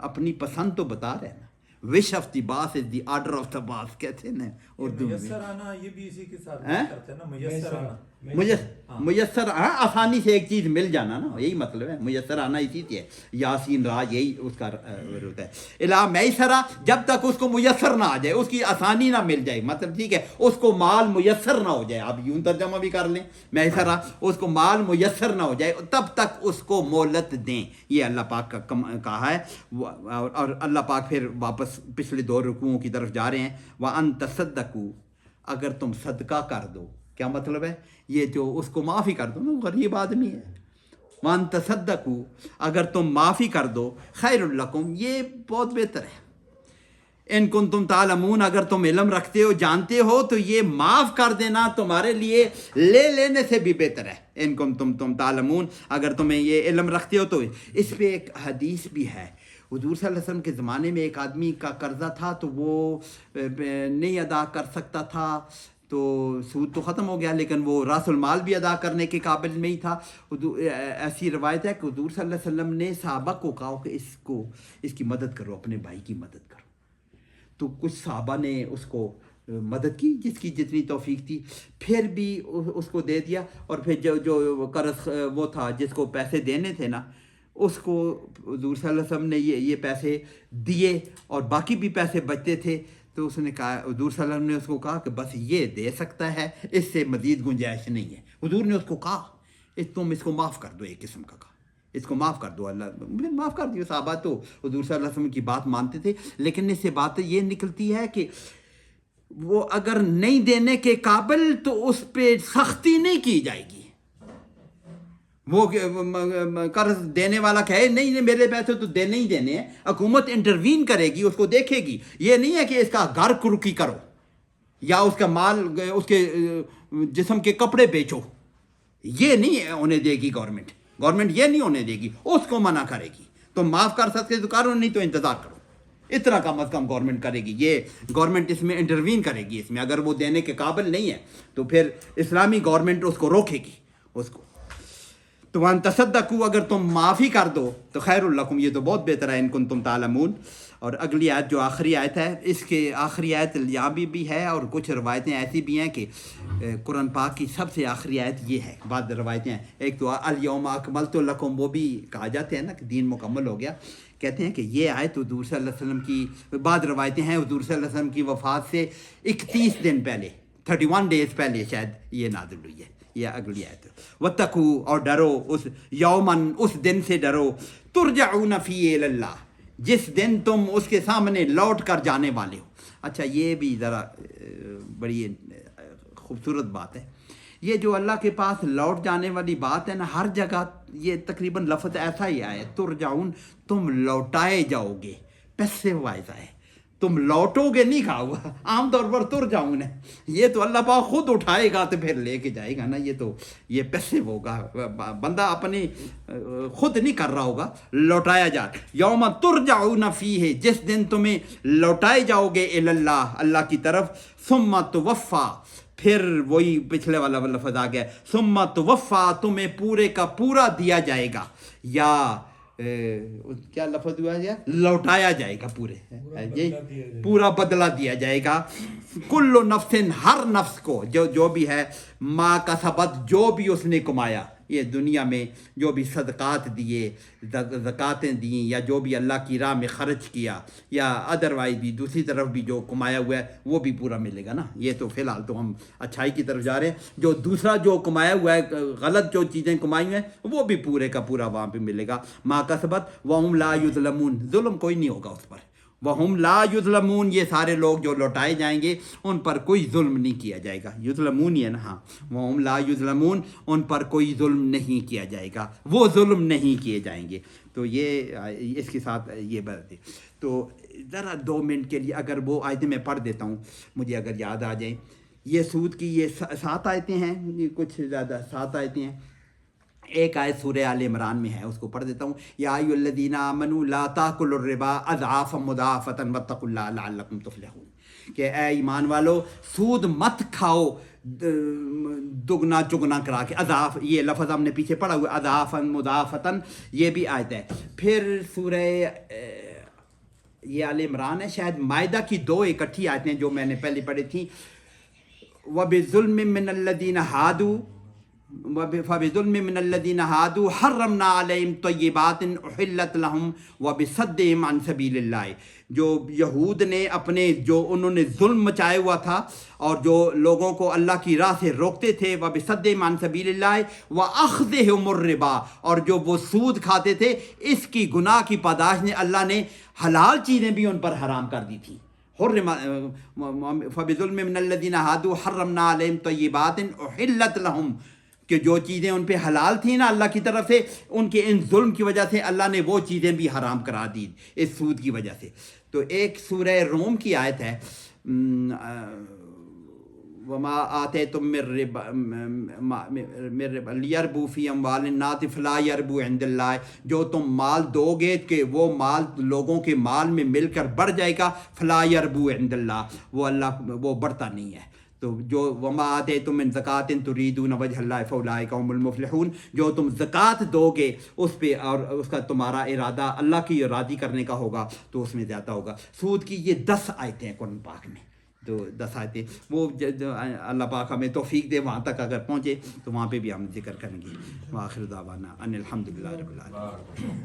اپنی پسند تو بتا رہے ہیں نا. Wish of the boss is the order of the boss کہتے ہیں نا اردو میں. میسر آنا یہ بھی اسی کے ساتھ کرتے ہیں نا, میسر آنا, میسر, ہاں آسانی سے ایک چیز مل جانا نا, یہی مطلب ہے. میسر آنا اسی سے ہے, یاسین راج یہی اس کا ہوتا ہے. الا میسرہ, جب تک اس کو میسر نہ آ جائے, اس کی آسانی نہ مل جائے, مطلب ٹھیک ہے, اس کو مال میسر نہ ہو جائے, آپ یوں ترجمہ بھی کر لیں, میسرہ, اس کو مال میسر نہ ہو جائے تب تک اس کو مہلت دیں. یہ اللہ پاک کا کہا ہے. اور اللہ پاک پھر واپس پچھلے 2 رکوعوں کی طرف جا رہے ہیں. وَأَن تَصَدَّقُوا, اگر تم صدقہ کر دو, کیا مطلب ہے, یہ جو اس کو معافی کر دو نا, غریب آدمی ہے. وَأَن تَصَدَّقُوا, اگر تم معافی کر دو, خیر لکم, یہ بہت بہتر ہے. ان کنتم تعلمون, اگر تم علم رکھتے ہو, جانتے ہو, تو یہ معاف کر دینا تمہارے لیے لے لینے سے بھی بہتر ہے. ان کنتم تعلمون, اگر تمہیں یہ علم رکھتے ہو. تو اس پہ ایک حدیث بھی ہے. حضور صلی اللہ علیہ وسلم کے زمانے میں ایک آدمی کا قرضہ تھا, تو وہ نہیں ادا کر سکتا تھا, تو سود تو ختم ہو گیا، لیکن وہ راس المال بھی ادا کرنے کے قابل نہیں تھا۔ ایسی روایت ہے کہ حضور صلی اللہ علیہ وسلم نے صحابہ کو کہا کہ اس کی مدد کرو، اپنے بھائی کی مدد کرو، تو کچھ صحابہ نے اس کو مدد کی جس کی جتنی توفیق تھی، پھر بھی اس کو دے دیا، اور پھر جو قرض وہ تھا جس کو پیسے دینے تھے نا، اس کو حضور صلی اللہ علیہ وسلم نے یہ پیسے دیے، اور باقی بھی پیسے بچتے تھے، تو اس نے کہا، حضور صلی اللہ علیہ وسلم نے اس کو کہا کہ بس یہ دے سکتا ہے، اس سے مزید گنجائش نہیں ہے۔ حضور نے اس کو کہا تم اس کو معاف کر دو، ایک قسم کا کہا اس کو معاف کر دو، اللہ معاف کر دیا۔ صحابہ تو حضور صلی اللہ علیہ وسلم کی بات مانتے تھے، لیکن اس سے بات یہ نکلتی ہے کہ وہ اگر نہیں دینے کے قابل تو اس پہ سختی نہیں کی جائے گی۔ وہ قرض دینے والا کہے نہیں میرے پیسے تو دینے ہی دینے ہیں، حکومت انٹروین کرے گی، اس کو دیکھے گی۔ یہ نہیں ہے کہ اس کا گھر کرکی کرو یا اس کا مال، اس کے جسم کے کپڑے بیچو، یہ نہیں ہونے دے گی گورنمنٹ یہ نہیں ہونے دے گی، اس کو منع کرے گی۔ تم معاف کر سکتے تو کرو، نہیں تو انتظار کرو، اتنا کم از کم گورنمنٹ کرے گی۔ یہ گورنمنٹ اس میں انٹروین کرے گی، اس میں اگر وہ دینے کے قابل نہیں ہے تو پھر اسلامی گورنمنٹ اس کو روکے گی اس کو۔ تو وان تصدقوا، اگر تم معافی کر دو تو خیر لکم، یہ تو بہت بہتر ہے، ان کنتم تعلمون۔ اور اگلی آیت جو آخری آیت ہے، اس کے آخری آیت یہاں بھی ہے، اور کچھ روایتیں ایسی بھی ہیں کہ قرآن پاک کی سب سے آخری آیت یہ ہے۔ بعض روایتیں ہیں، ایک تو الیوم اکملت لکم، وہ بھی کہا جاتے ہیں نا کہ دین مکمل ہو گیا۔ کہتے ہیں کہ یہ آیت حضور صلی اللہ علیہ وسلم کی، بعض روایتیں ہیں حضور صلی اللہ علیہ وسلم کی وفات سے 31 دن پہلے، 31 ڈیز پہلے شاید یہ نازل ہوئی ہے۔ یہ اگلی آیت، وَاتَّقُوا، اور ڈرو، اس یومن، اس دن سے ڈرو، ترجعون فیہ الی اللہ، جس دن تم اس کے سامنے لوٹ کر جانے والے ہو۔ اچھا، یہ بھی ذرا بڑی خوبصورت بات ہے، یہ جو اللہ کے پاس لوٹ جانے والی بات ہے نا، ہر جگہ یہ تقریباً لفظ ایسا ہی آیا ہے، ترجعون، تم لوٹائے جاؤ گے، پیسو وائز ہے، تم لوٹو گے نہیں کہا ہوا، عام طور پر ترجعون ہے، یہ تو اللہ پاک خود اٹھائے گا تو پھر لے کے جائے گا نا، یہ پیسو ہوگا، بندہ اپنے خود نہیں کر رہا ہوگا، لوٹایا جا۔ یوم ترجعون فیہ، جس دن تمہیں لوٹائے جاؤ گے الی اللہ، اللہ کی طرف، ثم توفا، پھر وہی پچھلے والا لفظ آ گیا، ثم توفا، تمہیں پورے کا پورا دیا جائے گا، یا کیا لفظ ہوا ہے، لوٹایا جائے گا، پورا بدلہ دیا جائے گا، کل نفس، ہر نفس کو جو بھی ہے، ما کسبت، جو بھی اس نے کمایا، یہ دنیا میں جو بھی صدقات دیے، زکاتیں دیں، یا جو بھی اللہ کی راہ میں خرچ کیا، یا ادروائز بھی دوسری طرف بھی جو کمایا ہوا ہے وہ بھی پورا ملے گا نا۔ یہ تو فی الحال تو ہم اچھائی کی طرف جا رہے ہیں، جو دوسرا جو کمایا ہوا ہے، غلط جو چیزیں کمائی ہوئی ہیں وہ بھی پورے کا پورا وہاں پہ ملے گا۔ ما کسبت وہم لا یظلمون، ظلم کوئی نہیں ہوگا اس پر، وہم لا یظلمون، یہ سارے لوگ جو لوٹائے جائیں گے ان پر کوئی ظلم نہیں کیا جائے گا، یظلمون ہی ہے نا، ہاں، وہم لا یظلمون، ان پر کوئی ظلم نہیں کیا جائے گا، وہ ظلم نہیں کیے جائیں گے۔ تو یہ اس کے ساتھ یہ بات ہے۔ تو ذرا 2 منٹ کے لیے اگر وہ آیتیں میں پڑھ دیتا ہوں، مجھے اگر یاد آ جائیں، یہ سود کی یہ 7 آیتیں ہیں، کچھ زیادہ 7 آیتیں ہیں۔ ایک آیت سورہ آل عمران میں ہے، اس کو پڑھ دیتا ہوں، یا ایھا الذین آمنوا لا تاکلوا الربا اضعافا مضاعفۃ واتقوا اللہ لعلکم تفلحون، کہ اے ایمان والو سود مت کھاؤ دگنا چگنا کرا کے، اضعاف، یہ لفظ ہم نے پیچھے پڑھا ہوا، اضعافا مضاعفتاً، یہ بھی آیت ہے۔ پھر سورہ یہ آل عمران ہے، شاید مائدہ کی 2 اکٹھی آیتیں جو میں نے پہلے پڑھی تھیں، وَبِظُلْمٍ مِّنَ الَّذِينَ هَادُوا فَبِظُلْمٍ مِّنَ الَّذِينَ هَادُوا حَرَّمْنَا عَلَيْهِمْ طَيِّبَاتٍ أُحِلَّتْ لَهُمْ وَبِصَدِّهِمْ عَن سَبِيلِ اللَّهِ، جو یہود نے اپنے، جو انہوں نے ظلم مچایا ہوا تھا اور جو لوگوں کو اللہ کی راہ سے روکتے تھے، وَبِصَدِّهِمْ عَن سَبِيلِ اللَّهِ وَأَخْذِهِمُ الرِّبَا، اور جو وہ سود کھاتے تھے، اس کی گناہ کی پاداش نے اللہ نے حلال چیزیں بھی ان پر حرام کر دی تھیں۔ فَبِظُلْمٍ مِّنَ الَّذِينَ هَادُوا حَرَّمْنَا عَلَيْهِمْ طَيِّبَاتٍ أُحِلَّتْ لَهُمْ، کہ جو چیزیں ان پہ حلال تھیں نا اللہ کی طرف سے، ان کے ان ظلم کی وجہ سے اللہ نے وہ چیزیں بھی حرام کرا دی اس سود کی وجہ سے۔ تو ایک سورہ روم کی آیت ہے، وما آتیتم من ربا لیربو فی اموال الناس فلا یربو عند اللہ، جو تم مال دو گے کہ وہ مال لوگوں کے مال میں مل کر بڑھ جائے گا، فلا یربو عند اللہ، وہ اللہ وہ بڑھتا نہیں ہے۔ تو جو وما آتیتم من زکوٰۃ تریدون وجہ اللہ فاولئک هم المفلحون، جو تم زکوٰۃ دو گے اس پہ اور اس کا تمہارا ارادہ اللہ کی راضی کرنے کا ہوگا تو اس میں زیادہ ہوگا۔ سود کی یہ 10 آیتیں ہیں قرآن پاک میں، تو 10 آیتیں وہ اللہ پاک ہمیں توفیق دے وہاں تک اگر پہنچے تو وہاں پہ بھی ہم ذکر کریں گے۔ وآخر دعوانا ان الحمد للہ رب العالمین۔